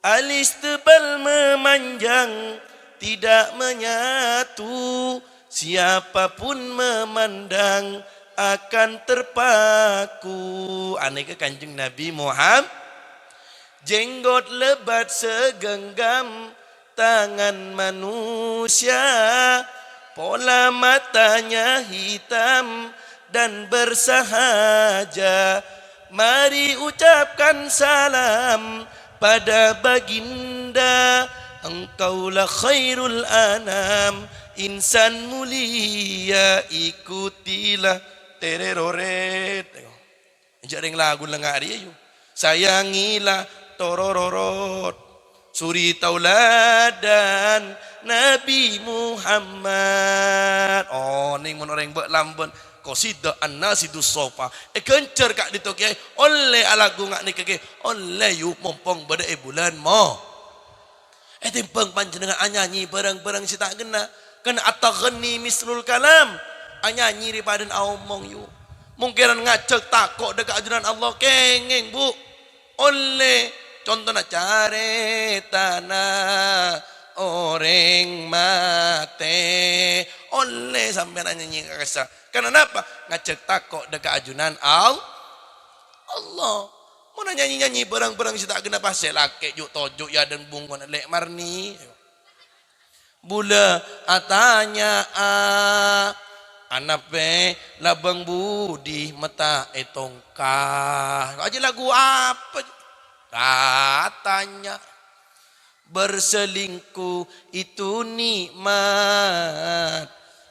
alis tebal memanjang tidak menyatu, siapapun memandang akan terpaku. Aneka Kanjeng Nabi Muhammad, jenggot lebat segenggam tangan manusia, pola matanya hitam dan bersahaja. Mari ucapkan salam pada baginda engkaulah khairul anam, insan mulia ikutilah tereroret. Jaring lagu lengah dia yuk. Sayangilah torororot, suri tauladan Nabi Muhammad. Oh ning mun orang buat lambon qasidah an-nasidus sofa. Kencer kak dito kiai oleh alagu ngak ni kake oleh yu mumpung bada bulan mo. Timpang panjenengan anyanyi barang-barang si tak kena ataghni mislul kalam. Anyanyi daripada omong yu. Mungkin ngajak takut dekat ajaran Allah kengeng bu. Oleh contohnya cari tanah orang mate. Oleh sampai nyanyi kesah. Kenapa? Ngajak takut dekat ajunan Allah. Mau nyanyi-nyanyi barang-barang si tak kena pasal laki juk tojuk ya dan bungon lek marni. Bula atanya anape labang budi mata etongkah. Aja lagu apa? Katanya berselingkuh itu nikmat.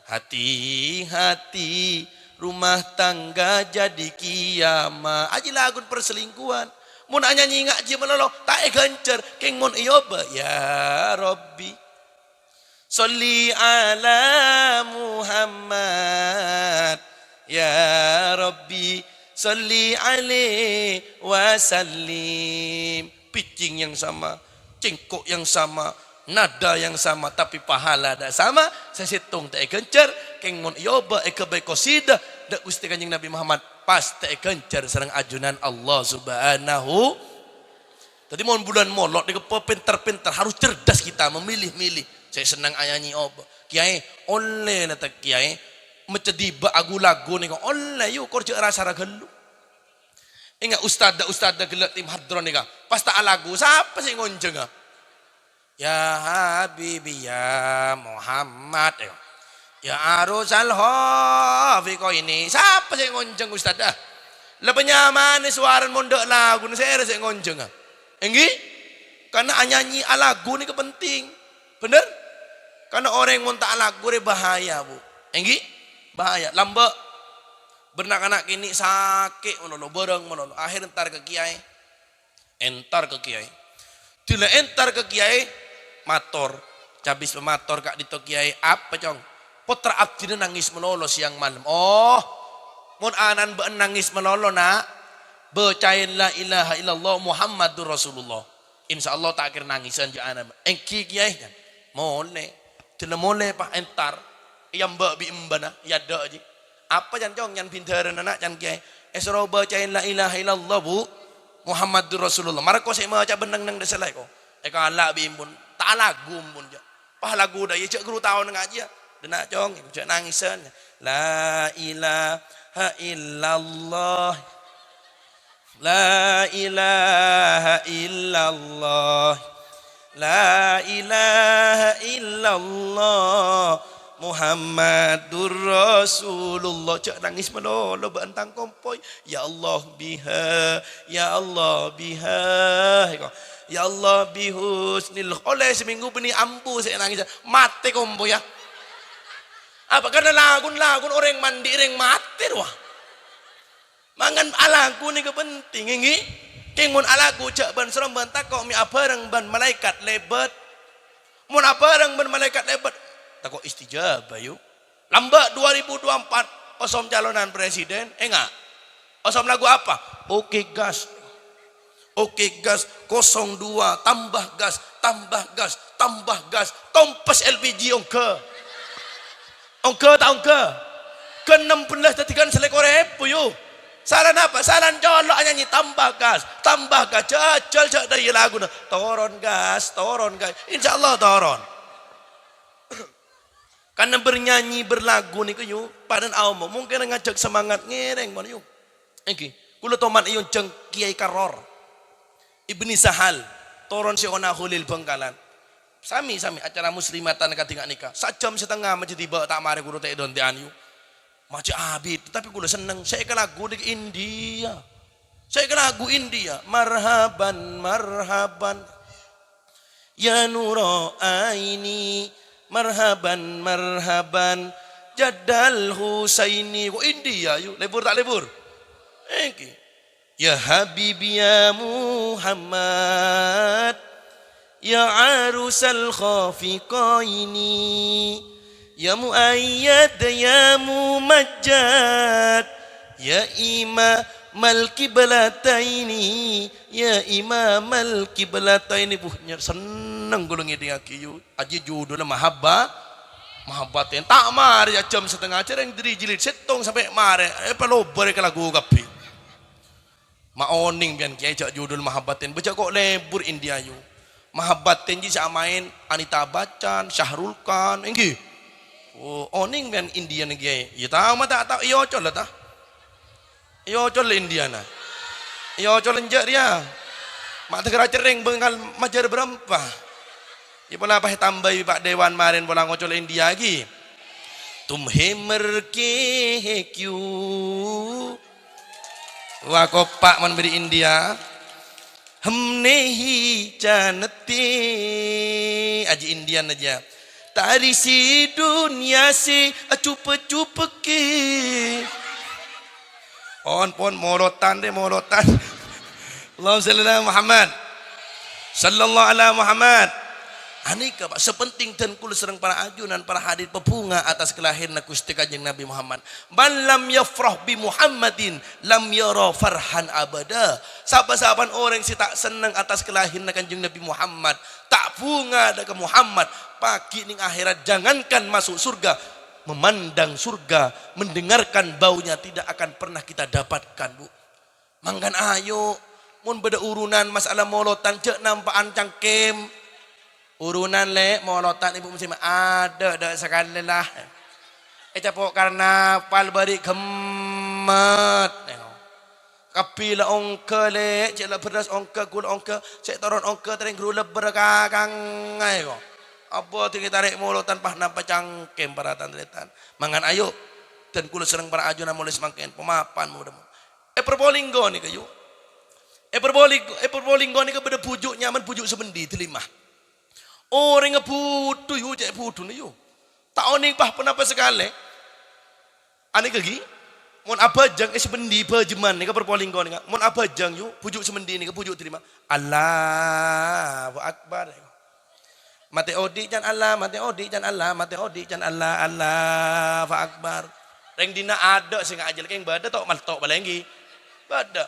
Hati-hati rumah tangga jadi kiamat. Aji lagu perselingkuhan. Mun nyanyi ngaji melolo tak gencer keng mun iyoba ya Rabbi. Sholli ala Muhammad ya Rabbi. Sholli alaihi wasallim. Pitching yang sama, cengkok yang sama, nada yang sama, tapi pahala dah sama. Saya hitung tak kencer keng mun yoba baik qasidah dak Gusti Kanjeng Nabi Muhammad pas tak kencer sareng ajunan Allah Subhanahu. Tadi mun bulan molot dek pintar-pintar harus cerdas kita memilih-milih. Saya senang anyanyi oba. Kiai oleh nata kiai mencediba agu lagu ni oleh yuk korja rasa ragelu. Ingat ustad gelat tim hadron ni pas tak lagu siapa sih ngonjeng ya Habibi ya Muhammad ya arusal hafiqo ini siapa sih ngonjeng ustad dah lebih nyaman suara mondok lagu ni saya rasa ngonjeng enggih karena nyanyi lagu ni kepenting bener karena orang yang montak lagu ni bahaya bu enggih bahaya lambak bernak-anak kini sakit menolong bareng menolong akhir entar ke kiai tila entar ke kiai mator cabis pemator kak dito kiai apa cong putra abdi nangis melolo siang malam oh mun anan nangis melolo nak bacain la ilaha illallah Muhammadur Rasulullah insyaallah tak kira nangisan je anan engki kiai kan mole tila mole pak entar yang mbak bi mbana ya dak je apa jan cong yang pintar anak jan kiai esro bacain la ilaha illallah bu Muhammadur Rasulullah marako saya maca benang nang deselai ko kala bimbun tak lagu pun je pah lagu dah ye cek guru tahu ngaji ya denak cong cek nangisan la ilaha illallah la ilaha illallah la ilaha illallah Muhammadur Rasulullah cak nangis melolo bantang kompoi ya Allah biha ya Allah biha ya Allah bihusnil oleh seminggu beni ambu saya nangis mati kompoi ya apa karena lagun orang mandi orang mati wah mangan alagu ni kepenting ini kengun alagu cak ban serem bantak kau mi abarang ban malaikat lebat mun abarang ban malaikat lebat takut istijabah yuk lambak 2024 osom calonan presiden enggak osom lagu apa oke gas 02 tambah gas kompas LPG ongke ke 16 tadikan selekor epo yuk saran apa saran colok nyanyi tambah gas jajal cak dari lagu toron gas insyaallah toron karena bernyanyi berlagu ni kuyu padan awam mungkin ngajak semangat ngereng mana yuk engki kula toman iyon jeng Kiai Karor Ibni Sahal toron siona hulil Bengkalan sami acara muslimatan katinga nikah 1 jam setengah macam tiba tak mari kudu tek dontean yuk macam abid tapi kula seneng saya ke lagu di India marhaban ya nura aini, marhaban marhaban, Jaddal Husaini. Kok India yuk, lebur tak lebur? Ya Habibi ya Muhammad, ya arusal khafiqaini, ya muayyad ya mumajjad, ya imamal kiblataini, ya imamal kiblataini. Punya seneng gulung ngiding aki yu. Aji judulnya mahabbatin tak mari ya jam setengah aja yang diri jilid setong sampai mari pelobar ke lagu kapi maoning bian kiai jak judul mahabbatin baca kok lebur India yu mahabbatin ji main Anita Bachchan, Syahrul Khan enggi oh oning bian India nih kiai ya tahu mata tahu iyo col lah ta iyo col India na iyo col lenjak dia mak tegara cereng bengal majar berapa. Ya pula apa tambah Pak Dewan marin bola ngocol India lagi. Tumhe merke kyu. Wah kopak man beri India. Humne hi janati. Aji Indian aja. Tari si dunia si cupe ke. Pon morotan deh morotan. Allahumma salli ala Muhammad. Sallallahu ala Muhammad. Anika pak sepenting dan kul serang para ajunan para hadir pebunga atas kelahiran Gusti Kanjeng Nabi Muhammad. Man lam yafrah bi Muhammadin lam yara farhan abada. Sahabat-sahabat orang si tak senang atas kelahiran Kanjeng Nabi Muhammad, tak bunga ada ke Muhammad, pagi ning akhirat jangankan masuk surga, memandang surga, mendengarkan baunya tidak akan pernah kita dapatkan, Bu. Manggan ayo mun beda urunan masalah molotan cek nampaan cangkem. Urunan le molotan ibu muslim ada sekali lah. Capok karena pal bari kemat. Kapila ongke le, cela beras ongke, gula ongke, cek taron ongke tering gula berkakang ngai ko. Apa tinggi tarik molotan pah nampak cangkem para tandretan. Mangan ayo dan kula serang para ajunan mulai semangken pemapan mudah. Perbolinggo ni kayu. Perbolinggo ni ke beda pujuk nyaman pujuk sebendi telimah. Orang ngebutuh yu cek butuh nih yu. Tahun ini pah penapa sekali. Ane kegi. Mon abajang sebendi bajeman nih ke perpolinggo nih. Mon abajang yu pujuk sebendi nih ke pujuk terima. Allahu Akbar. Mate odi jan Allah, mate odi jan Allah, mate odi jan Allah, Allahu Akbar. Reng dina ada sing ajal keng bada tok mal tok balenggi. Bada.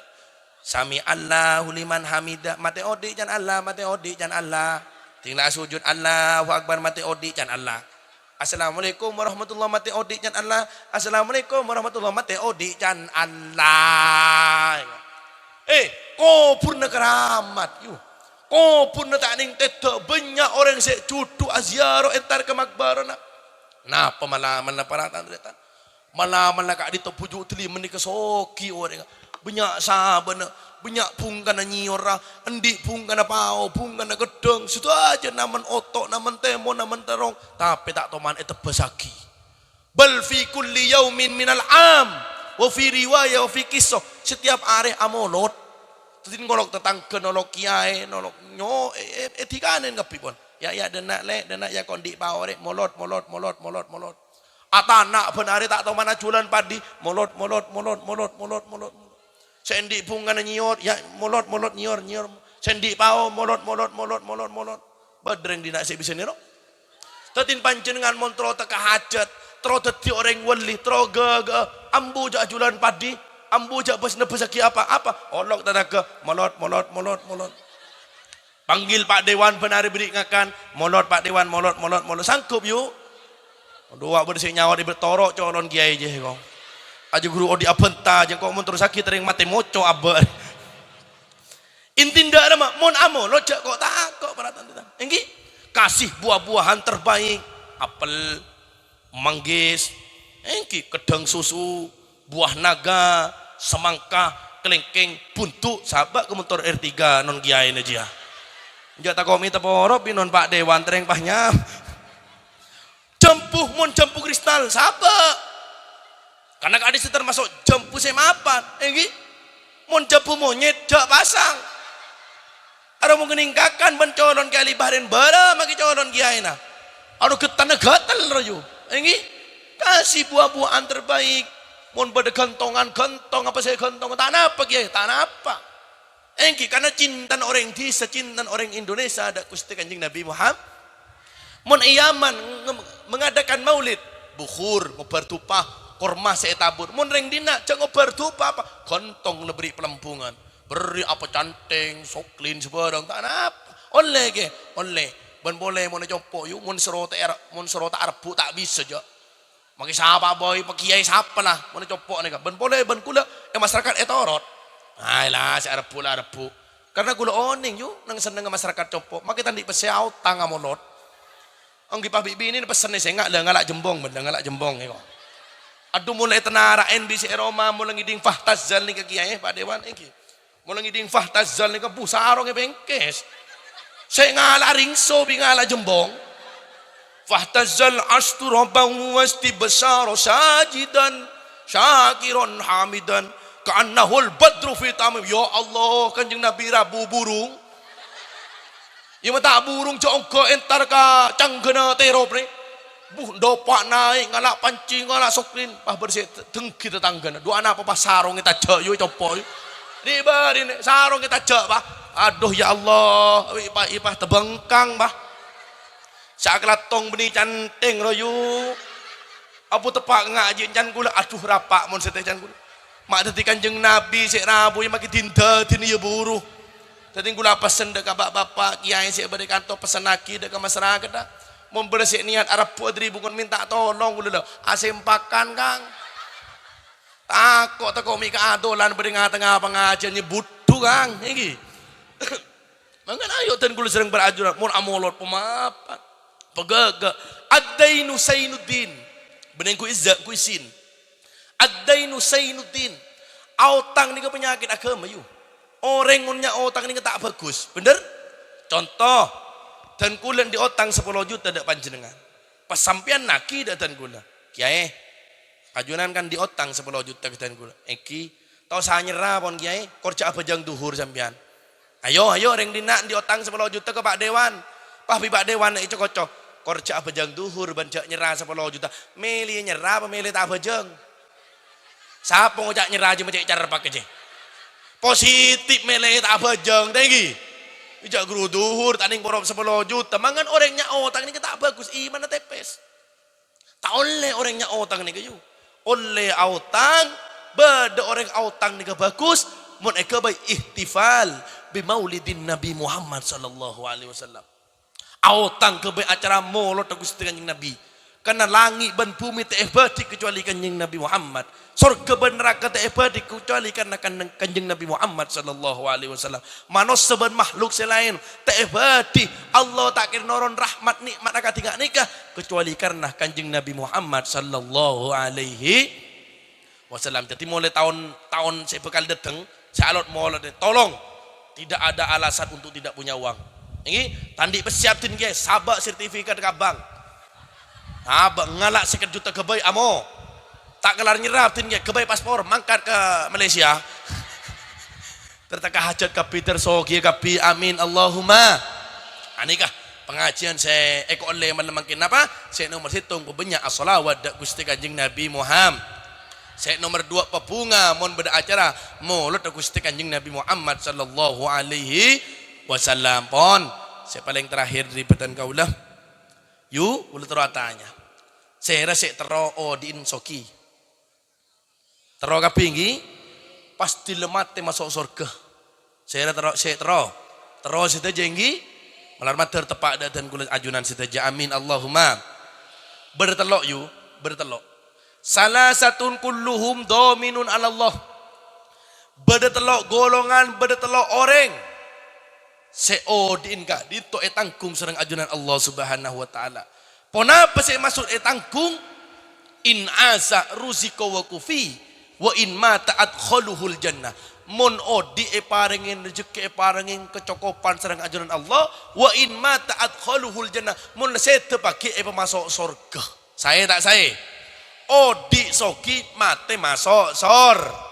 Sami Allahu liman hamidah. Mate odi jan Allah, mate odi jan Allah. Tinggal sujud Allahu Akbar mati odi can Allah. Assalamualaikum warahmatullahi mati odi can Allah. Assalamualaikum warahmatullahi mati odi can Allah. Kau purna keramat yu. Kau purna tak ning tete banyak orang sek cutu aziaro entar ke makbarana. Napa malaman na paratan detan. Malaman na ka dito puju teli menika soki orang. Banyak saban banyak pungkana nyiora, endik pungkana pao, pungkana gedeng, situ aja naman otok, naman temo, naman terong, tapi tak toman besaki. Bal fi kulli yaumin minal am, wa fi riwayah wa fi kisah, setiap hari amolot. Tin ngolok tentang kenolok kiai, nolok nyo, etikanen kapipon. Ya denak le, denak ya kondi pao rek, molot. Atanak benari tak tahu mana jualan padi, molot. Sendi pungkana nyior, ya molot nyior. Sendi pao molot. Badreng dina se bisa niro. Tatin panjenengan montro teka hajat, tro dadi orang wali, tro gaga, ambu jak jualan padi, ambu jak bes nebesaki apa? Olok tadaga molot. Panggil Pak Dewan penari beri ngakan, molot Pak Dewan molot. Sangkup yuk. Dua bersih nyawa di bertorok colon kiai je kau. Aja guru odi abenta aja kok mun terus sakit tering mate moco abah. Intinda ada mak mon amo lojak kok tak kok para tantan. Enggi kasih buah-buahan terbaik, apel, manggis, enggi kedang susu, buah naga, semangka, kelengkeng, buntu, sahabat ke motor R3 non kiai aja. Enggak tak komi taporo pinon Pak Dewan tereng pahnya. Jampu kristal sahabat. Karena kadis termasuk jampu semapan, enggi mon jampu monyet jak pasang. Ada mau keningkakan bencolon kali baharin bara maki colon kiai na. Ada getana gatal rayu. Engi kasih buah-buahan terbaik. Mon pada kentongan kentong apa saya kentong tanah apa kiai tanah apa. Engi karena cinta orang desa cinta orang Indonesia ada Gusti Kanjeng Nabi Muhammad. Mon iyaman mengadakan maulid bukhur ngobar tupah korma setabur. Mon reng dina jangan ngobar tupah apa kentong leberi pelampungan. Beri apa canteng, soklin sebarang tak apa. Oleh ke, oleh. Ben boleh mau copo yuk, mun serota Arab tak bisa je. Maki siapa boy, pakiai siapa lah, mau copo ni kan. Ben boleh, ben kula, masyarakat etorot. Ayolah, si Arab pula Arab pu. Karena kula oning yuk, nang seneng masyarakat copo. Maki tandi pesiau tanga molot. Ang gipah bibi ini pesen ni saya ngalak jembong, ben ngalak jembong ni kok. Aduh mulai tenara NBC Roma mulai ngiding fahtazal ni ke kiai Pak Dewan ni. Mulai ngiding fahtazal ni ke busarong ke bengkes. Saya ngala ringso bi ngala jembong. Fahtazal astu rabbahu wasti besar sajidan syakiron hamidan ka'annahul badru fi tamim. Ya Allah Kanjeng Nabi rabu burung. Ya mata burung jongko entar ka canggena terop ni. Dopak naik ngalak pancing ngalak soklin pah bersih dengki tetanggana. Dua anak apa sarong kita jak yo copo. Di barin sarong kita jak bah. Aduh ya Allah, ipah tebengkang bah. Saklat tong benih canteng royu. Apu tepak ngaji can gula aduh rapak mon seteh can gula. Mak dadi Kanjeng Nabi sik rabu yang maki dinda dini ya buruh. Dadi gula pesen dek bapak kiai sik bade kantor pesen lagi dek masyarakat dah. Mon bersih niat Arab podri bukan minta tolong gula asempakan Kang. Takut mika adolan bade tengah pengajian butuh Kang iki. Mangan ayo dan kula sering berajuran mun amolot pemapat. Pegaga ad-dainu sainuddin. Bening ku izza ku isin. Ad-dainu sainuddin. Autang ni ke penyakit agama yu. Orang ngunya autang ni ke tak bagus. Bener? Contoh dan kula di otang 10 juta dak panjenengan. Pas sampean naki dak dan kula. Kiai, ajunan kan di otang 10 juta ke dan kula. Eki, tau saya nyerah pon kiai, korja apa jang duhur sampean. Ayo reng dina di otang 10 juta ke Pak Dewan. Pah Pak Dewan nek cocok. Korja apa jang duhur banjak nyerah 10 juta. Meli nyerah apa meli tak bajeng. Siapa ngojak nyerah aja macam cara pakai je. Positif meli tak bajeng tadi. Ijak guru duhur tanding porop 10 juta. Mangan orangnya otang ni tak bagus. Iman tepes. Tak oleh orangnya otang ni kayu. Oleh otang beda orang otang ni bagus. Mun eka bay ihtifal bi maulidin Nabi Muhammad sallallahu alaihi wasallam. Autang ke bay acara molot Gusti Kanjeng Nabi. Karena langit dan bumi tak abadi kecuali Kanjeng Nabi Muhammad. Surga dan neraka tak abadi kecuali karena Kanjeng Nabi Muhammad sallallahu alaihi wasallam. Manusia dan makhluk selain tak abadi. Allah tak kira noron rahmat nikmat nak tinggal nikah kecuali karena Kanjeng Nabi Muhammad sallallahu alaihi wasallam. Jadi mulai tahun saya bakal datang, saya alot molot tolong tidak ada alasan untuk tidak punya uang. Ini tandi persiapin guys, sabak sertifikat ke bank. Abang ngalak sekian juta kebaik amo. Tak kelar nyerap tin guys, kebaik paspor mangkat ke Malaysia. Tertakah hajat ke Peter Sogi ke amin Allahumma. Anikah pengajian saya eko oleh malam makin apa? Saya nomor hitung banyak as-salawat dak Gusti Kanjeng Nabi Muhammad. Saya nomor 2 pebunga mon beda acara mulut Gusti Kanjeng Nabi Muhammad sallallahu alaihi wasallam pon. Saya paling terakhir di petan kaulah. Yu ulah teratanya. Saya rasa tero odin soki. Tero kapinggi pasti lemate masuk surga. Saya tero sita jenggi malar mater tepak dan kulit ajunan sita amin Allahumma. Bertelok yu, bertelok. Salah satun kulluhum dominun ala Allah. Bertelok golongan, bertelok orang. Seodin ka dito etangkung serang ajunan Allah Subhanahu wa taala. Ponapa saya masuk etangkung in asa ruziko wa kufi wa in mata adkhuluhul jannah. Mon odi parengin rezeki parengin kecokopan serang ajunan Allah wa in mata adkhuluhul jannah. Mon saya tepaki masuk surga. Saya tak saya. Odi soki mate masuk sor.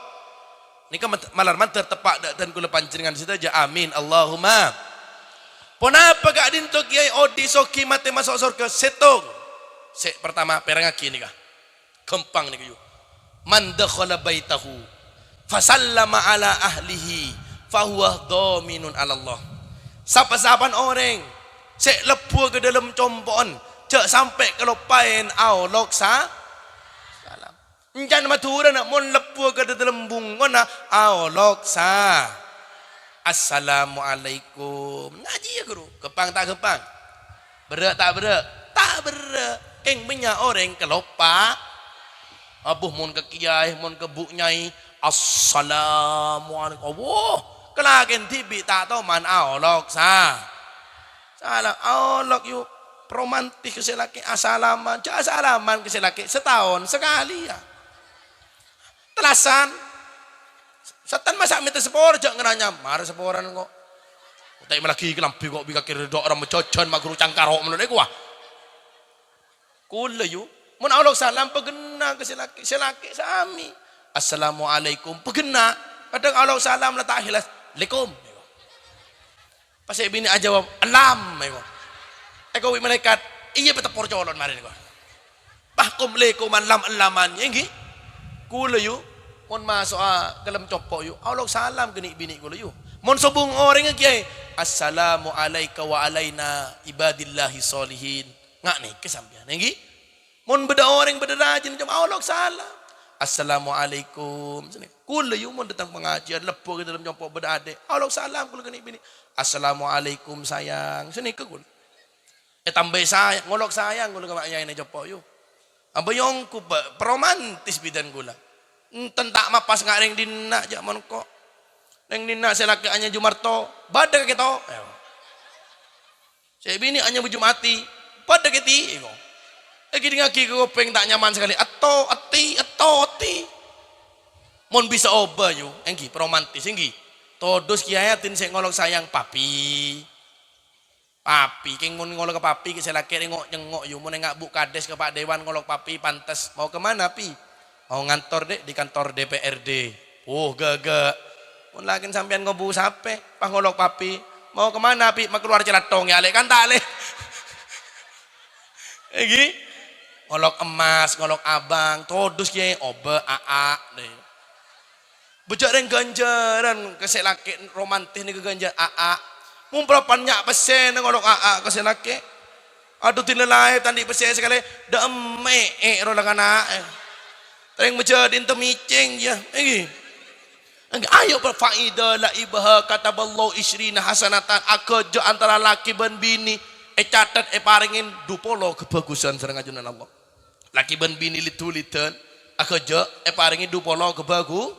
Ini kan malar manter tepak dan kula panjenengan situ aja amin Allahumma. Ponapa gak dinto kiai odi soki mate masuk surga setong. Pertama perangaki nih kah. Kempang nih kayu. Man dakhala baitahu fasallama ala ahlihi fahuwa dhaminun ala Allah. Sapa-sapan orang lepu ke dalam compon cek sampai ke lopain aulok salam. Jangan matura nak mon lepu ke dalam bungon aulok Assalamualaikum. Ngaji ya guru. Kepang tak kepang? Berak tak berak? Tak berak. Keng banyak orang kelopak. Abuh mon ke kiai, mon ke bu nyai. Assalamualaikum. Oh, kelagen tibi tak tahu man aulok salam. Aulok yuk romantis ke selaki asalaman. Cak asalaman ke selaki setahun sekali ya. Telasan. Satan masak minta sepor jak ngeranya mar seporan kok. Tak lagi kelampi kok bika kira dok orang mecocan mak guru cangkarok menurut gua. Kula yu mun Allah salam pegena ke selaki sami. Assalamualaikum pegena. Kadang Allah salam letak hilas. Assalamualaikum. Pas saya bini aja jawab alam eko. Eko wi malaikat iya betepor colon mari kok. Bahkum lekum alam nggih. Kula yu mon masuk ke dalam copok yuk Allah salam ke bini kula yuk mon sobung orang kiai assalamu alayka wa alaina ibadillahi solihin ngak nih kesampian nggih mon beda orang beda rajin jam Allah salam assalamualaikum kula yuk mon datang pengajian lepo ke dalam copok beda ade Allah salam kula ke bini assalamualaikum sayang sini ke kula tambah sayang ngolok sayang kula ke maknya ini copok yuk ambayong ku romantis bidan kula tentak mapas ngak reng dina jaman kok reng dina saya laki hanya jumarto badak kita saya bini hanya bujumati badak kita lagi dengan kiki kopeng tak nyaman sekali atau ati mon bisa oba yo enggi romantis enggi todos kiayatin saya ngolok sayang papi keng mon ngolok ke papi saya laki nyengok yo mon ngak bu kades ke Pak Dewan ngolok papi pantas mau kemana pi mau ngantor dek di kantor DPRD. Oh gaga. Mun lagi sampean ngobu sape, pas ngolok papi. Mau kemana pi? Mau keluar celatong ya lek kan tak lek. Egi. Ngolok emas, ngolok abang, todus kiai oba aa deh. Bejak reng ganjaran kesek laki romantis ni keganjar aa. Mun berapa pesen ngolok aa kesek laki. Aduh tinelai tandi pesen sekali. Da eme ro langana. Teng menjadi temicing ya. Ayo berfaedah la ibaha kataballahu isrina hasanatan akejo antara laki ben bini catat paringin 20 kebagusan sareng ajunan Allah. Laki ben bini litulitan akejo paringin 20 kebagu.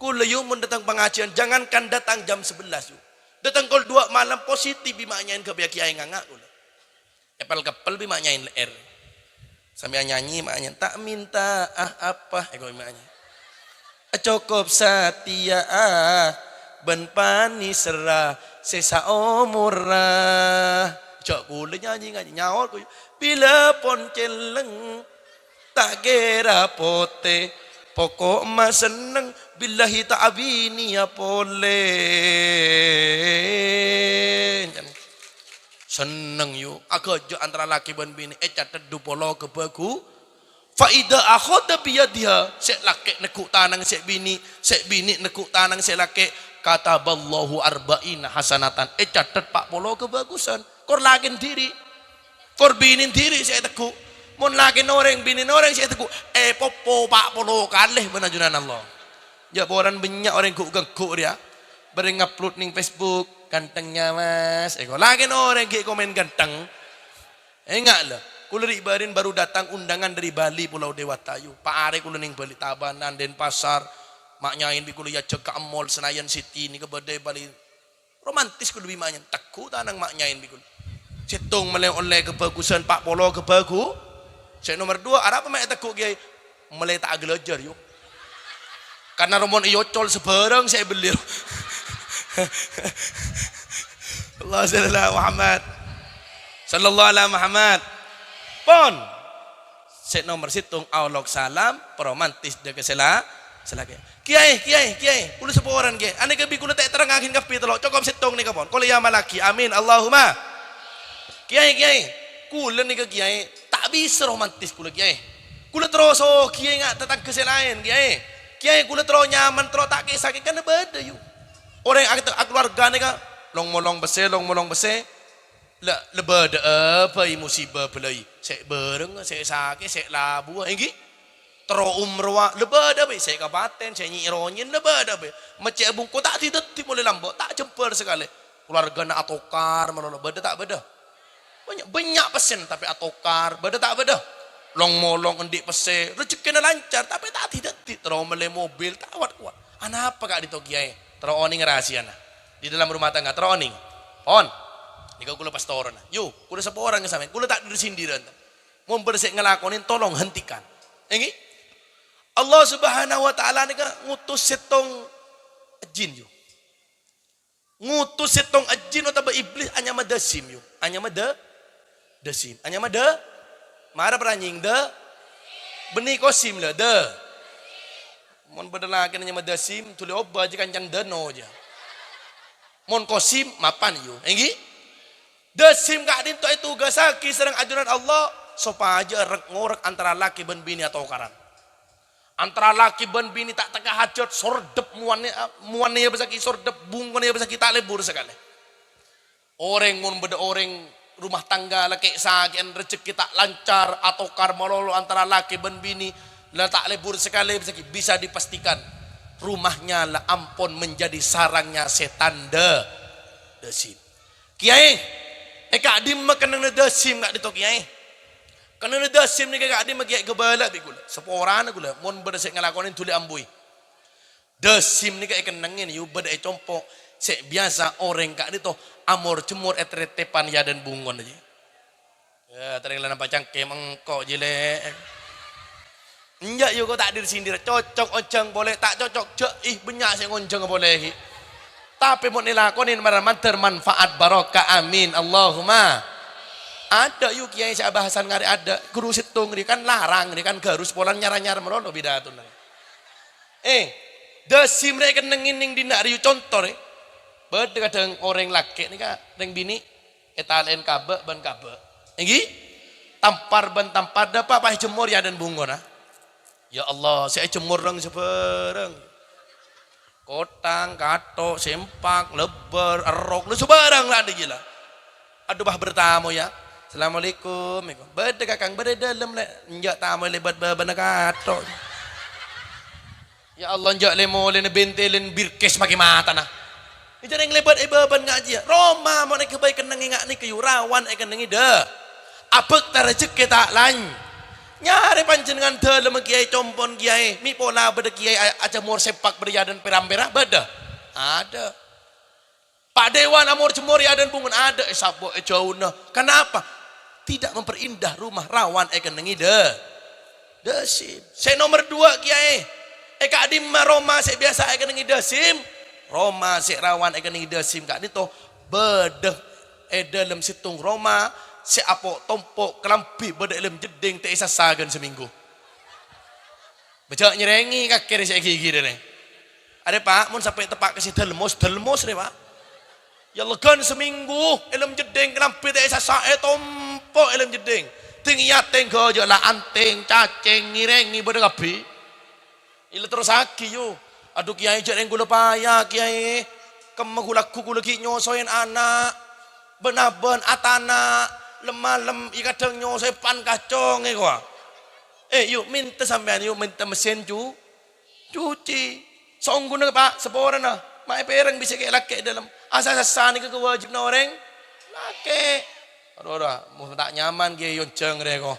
Kula yu mun datang pengajian jangankan datang jam 11 yu. Datang kol 2 malam positif bimanyain ke kiai ngangak kula. Epal-kepel bimanyain leer. Sambil nyanyi maknya tak minta apa maknya cukup setia ben pani serah sesa umurah cok kule nyanyi nyawa bila pon celeng tak kira pote pokok mas seneng billahi ta'abini ya pole seneng yuk akejo antara laki dan bini catat 20 kebagu faida akhada biyadiha sek laki nekuk tanang sek bini nekuk tanang sek laki kataballahu arba'ina hasanatan catat 40 kebagusan kor lagin diri kor binin diri sek tekuk mon lagin orang binin orang sek tekuk popo 40 kali menajunan Allah ya boran banyak orang guk dia bareng upload ning Facebook gantengnya mas lagi orang kayak komen ganteng enggak lah kula ibarin baru datang undangan dari Bali Pulau Dewata yu Pak Are kula ning Bali Tabanan Denpasar maknyain bi kula ya cek ke mall Senayan City ni ke badai Bali romantis kula bi maknya teku tanang maknyain bi kula situng oleh kebagusan 40 kebagu saya nomor 2 arep mek teku kiai mulai tak gelejar yuk karena romon iyocol sebarang saya beli Allah sallallahu alaihi Muhammad pon set nomor situng aulok salam romantis de kesela Selagi. Kiai, kula seporan kiai. Ane kebi kula tak terangakin kapi telok. Cukup setong ni kapon. Kula ya malaki. Amin. Allahumma. Kiai, kula ni ke kiai tak bisa romantis kula kiai. Kula terus kiai ngak tentang keselain kiai. Kiai kula terus nyaman terus tak kisah kan beda yuk. Orang keluarga ni ka long molong bese. Lebada apa musibah belai. Sek bereng, sek sakit, sek labu. Enggi. Terus umrah lebada be. Sek kabupaten, sek nyironyin lebada be. Macam bungku tak tideti boleh lambok, tak jempol sekali. Keluarga nak atokar mana beda tak beda. Banyak pesen tapi atokar beda tak beda. Long molong endik pese, rezeki lancar tapi tak tideti. Terus mele mobil tak kuat. Ana apa kak di Tokiai? Terus oning rahasia nah. Di dalam rumah tangga terus oning. Nika kula pastoran. Yo, kula sapa orang ke sampean? Kula tak dirsindiran. Mun bersek ngelakonin tolong hentikan. Enggi? Allah Subhanahu wa taala nika ngutus setong jin yo. Ngutus setong jin atau iblis anya madasim yo. Anya dasim. Anya mada mara peranjing de benih kosim lah de. Mun bedelakeun anya madasim tuli obah je kancan deno aja. Mun kosim mapan yo. Enggi? Desim kak dinto itu gasaki serang ajaran Allah supaya ngorek antara laki ben bini atau karan. Antara laki ben bini tak teka hajat sordep muannya ya besaki sordep bungkone ya besaki tak lebur sekali. Orang mun beda orang rumah tangga laki sakian rezeki tak lancar atau karmalolo antara laki ben bini lah tak lebur sekali besaki bisa dipastikan rumahnya lah ampun menjadi sarangnya setan desim. Kiai Kak Dim kena ngedasim kak dito kiai. Kena ngedasim ni kak Dim kiai gebala bi gula. Seporan gula mun beresek ngelakonin tuli ambui. Dasim ni kak kenengin yu beda compok. Sek biasa orang kak dito amor cemur etretepan ya dan bungon aja. Ya tadi lana pacang kemengkok jile. Enjak yu kau tak dirsindir cocok ojang boleh tak cocok cek banyak sing onjang boleh. Tapi mau nilakonin maramanter manfaat barokah amin Allahumma. Ada yuk kiai saya bahasan ngari ada guru situng dia kan larang dia kan garus polan nyara merono bidatun. Dasim mereka nengin ning dina riu contoh beda kadang orang laki ni kan reng bini etalen kabe ban kabe. Enggi tampar ban tampar dapat apa jemur ya dan bungon. Ya Allah saya jemur reng sepereng. Kotang, katok, sempak, lebar, erok, lu sebarang lah ada gila. Aduh bah bertamu ya. Assalamualaikum. Beda kakang, beda dalam le. Njak tamu lebat babana katok. Ya Allah njak lemolin bentelin birkes pakai mata nah. Ini yang lebat baban ngaji. Roma mau naik kebaikan nengi ngak ni kayu rawan ikan nengi dah. Apek tarajek kita lain. Nyari panjenengan dalam kiai compon kiai mi pola beda kiai aja mur sepak beria dan peram-perah beda ada Pak Dewan amor cemur ya dan bungun ada sabo jauh nah kenapa tidak memperindah rumah rawan nengi desim saya nomor 2 kiai kak di Roma saya biasa nengi desim Roma saya rawan nengi desim kak dito beda dalam situng Roma si apo tompok kelampi beda dalam jeding tak isa sagan seminggu. Baca nyerengi kakek saya gigi deh. Ada pak, mun sampai tepak kasih delmos deh pak. Ya legan seminggu dalam jeding kelampi tak isa tompok dalam jeding. Tinggi yateng gojo lah anteng cacing ngirengi beda kapi. Ila terus aki yo. Aduh kiai jareng gula payah kiai. Kemagulaku gula ki nyosoin anak. Benaben atana. Lemah kadang nyosepan kacong kok. Yuk minta sampean yuk minta mesin cuci. Songguna pak seporan nah. Mai pereng bisa kayak laki dalam asas-asasan ke kewajib orang laki. Aduh mau tak nyaman ge yonceng reko.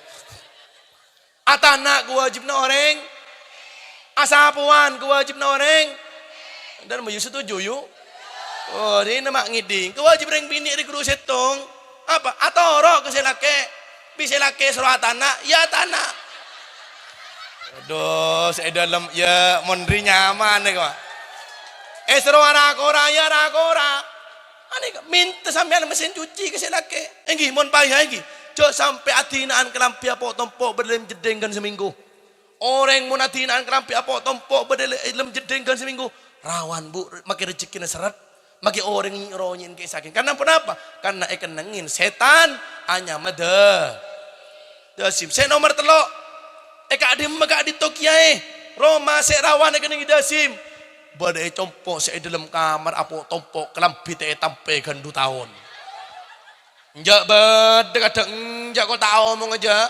Atana kewajib orang. Asapuan kewajib orang. Dan mau setuju yuk. Oh ini nama ngiding. Kewajib orang bini di guru setong. Apa? Atoro ke selake. Bisa lake suruh tanah, ya tanah. Aduh, saya dalam ya mondri nyaman nih kok. Suruh rakora ya rakora. Ane minta sampean mesin cuci ke selake. Enggi mon payah enggi. Cok sampai atinaan kelampi apa tompok berlem jedeng kan seminggu. Orang mau natinaan kelampi apa tompok bedele lem jedeng kan seminggu. Rawan bu, makin rezeki seret. Maki orang nyironyin ke saking. Karena kenapa? Karena nengin setan hanya mada. Dasim. Saya nomor telok. Kak adim magak di Tokiae. Roma saya rawan nengin dasim. Badai compok saya dalam kamar apa tompok kelampi teh tampe kan 2 tahun. Enjak beda kadang enjak kau tahu mau ngejak.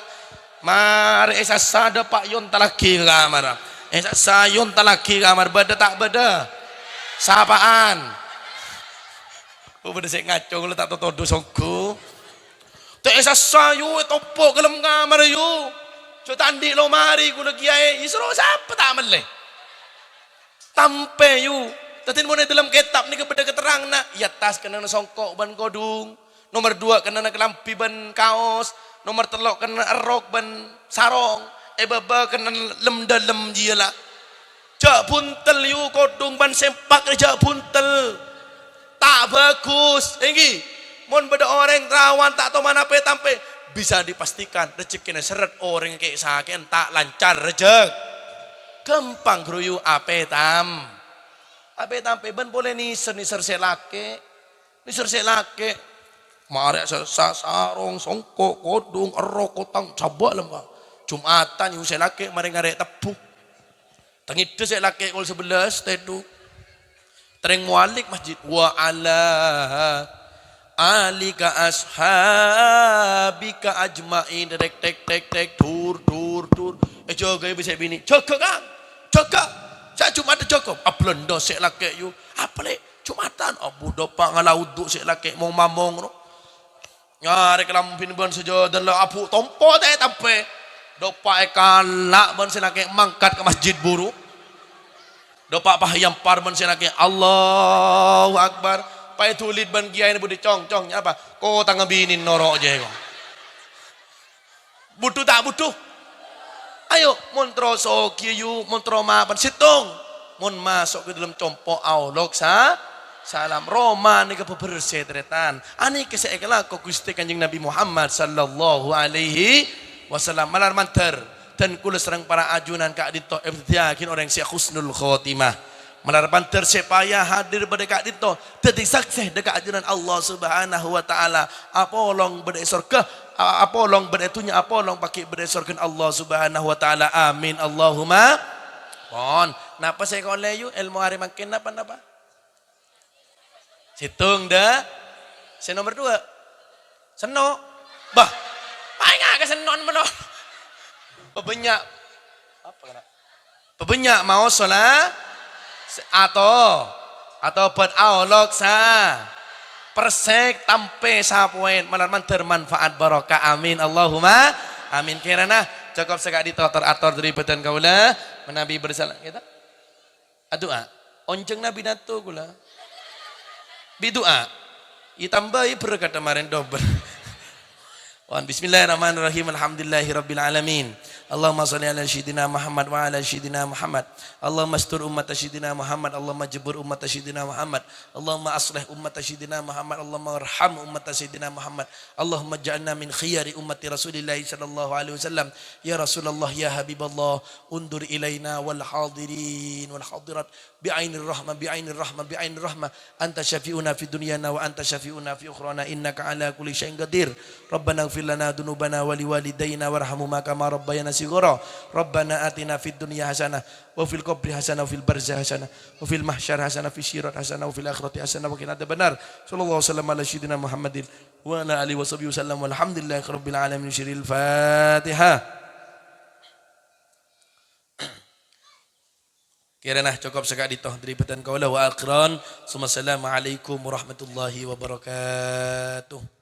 Mari esa sada Pak Yon talaki kamar. Esa sayun talaki kamar beda tak beda. Sapaan. Oh beda saya ngaco kalau tak tahu dosongku. Teh esa sayu tompok dalam kamar yu. So tandi lo mari guna kiai. Isro siapa tak meleh. Tampe yu. Tatin mo na dalam kitab ni kepada keterang na. Ya tas kena na songkok ban kodung. Nomor 2 kena na kelampi ban kaos. Nomor 3 kena erok ban sarong. Baba kena lem dalem jiala. Jak buntel yu kodung ban sempak jak buntel. Tak bagus. Enggi. Mon beda orang rawan tak tahu mana pe tampe. Bisa dipastikan rezeki na seret orang kayak saken tak lancar rezek. Gampang geruyu ape tam ben boleh niser selake marek sarong songkok kodung erok kotang coba lembah Jumatan yu selake mari ngarek tebu tengide selake kol 11 tedu tereng mualik masjid wa ala alika ashabika ajmain tek tur jaga bisa bini jaga kan jaga saya cuma ada jaga ablendo sik laki yu apa le Jumatan abu dopa ngalauduk sik laki mau mamong no nyari kelampin ban saja dan apu tompo teh tampe dopa kalak ban sik laki mangkat ke masjid buru dopa pahyam par ban sik laki Allahu Akbar pai tulid ban kiai ni budi cong apa ko tangga binin norok je ko butuh tak butuh. Ayo, montro so kiyu, montro mapan situng, mon masuk ke dalam compok aulok salam Roma ni kebersih teretan. Ani kesek kelak Gusti Kanjeng Nabi Muhammad sallallahu alaihi wasallam malar manter dan kula serang para ajunan Kak Dito yakin orang si husnul khotimah. Malar banter supaya hadir pada Kak Dito dadi saksi dekat ajunan Allah Subhanahu wa taala. Apolong beda surga apolong beretunya apolong pakai berdasarkan Allah Subhanahu wa taala amin Allahumma pon napa saya kau leyu ilmu hari makin napa situng dah saya nomor 2 seno bah paling ke senon meno pebenyak apa kena pebenyak mau sholat atau buat aulok persek tampe sapoen malar manter manfaat barokah amin Allahumma amin kirana cukup sekak ditotor ator dari badan kaula menabi bersalam kita adua onjeng nabi nato kula bidua itambai berkata marin dobel wan bismillahirrahmanirrahim alhamdulillahirabbil alamin Allahumma shalli ala sayyidina Muhammad wa ala sayyidina Muhammad Allahumma astur ummat sayyidina Muhammad Allahumma jebur ummat sayyidina Muhammad Allahumma aslih ummat sayyidina Muhammad Allahumma arham ummat sayyidina Muhammad Allahumma ja'alna min khiyari ummati Rasulillah sallallahu alaihi wasallam ya Rasulullah ya Habiballah undur ilaina wal hadirin wal hadirat bi'ainir rahmah anta syafi'una fid dunyana wa anta syafi'una fi ukhrana innaka ala kulli syai'in qadir Rabbana ighfir lana dhunubana wa liwalidayna warhamhuma kama rabbayana shighara Rabbana atina fid dunya hasanah wa fil qabri hasanah wa fil barzakh hasanah wa fil mahsyar hasanah fi syirat hasanah wa fil akhirati hasanah wa qina adzabannar sallallahu alaihi wasallam ala sayyidina Muhammadin wa ala alihi washabihi wasallam walhamdulillahi rabbil alamin syiril Fatihah. Kirana cukup sekak ditoh dari badan kaula wa akhiran. Assalamualaikum warahmatullahi wabarakatuh.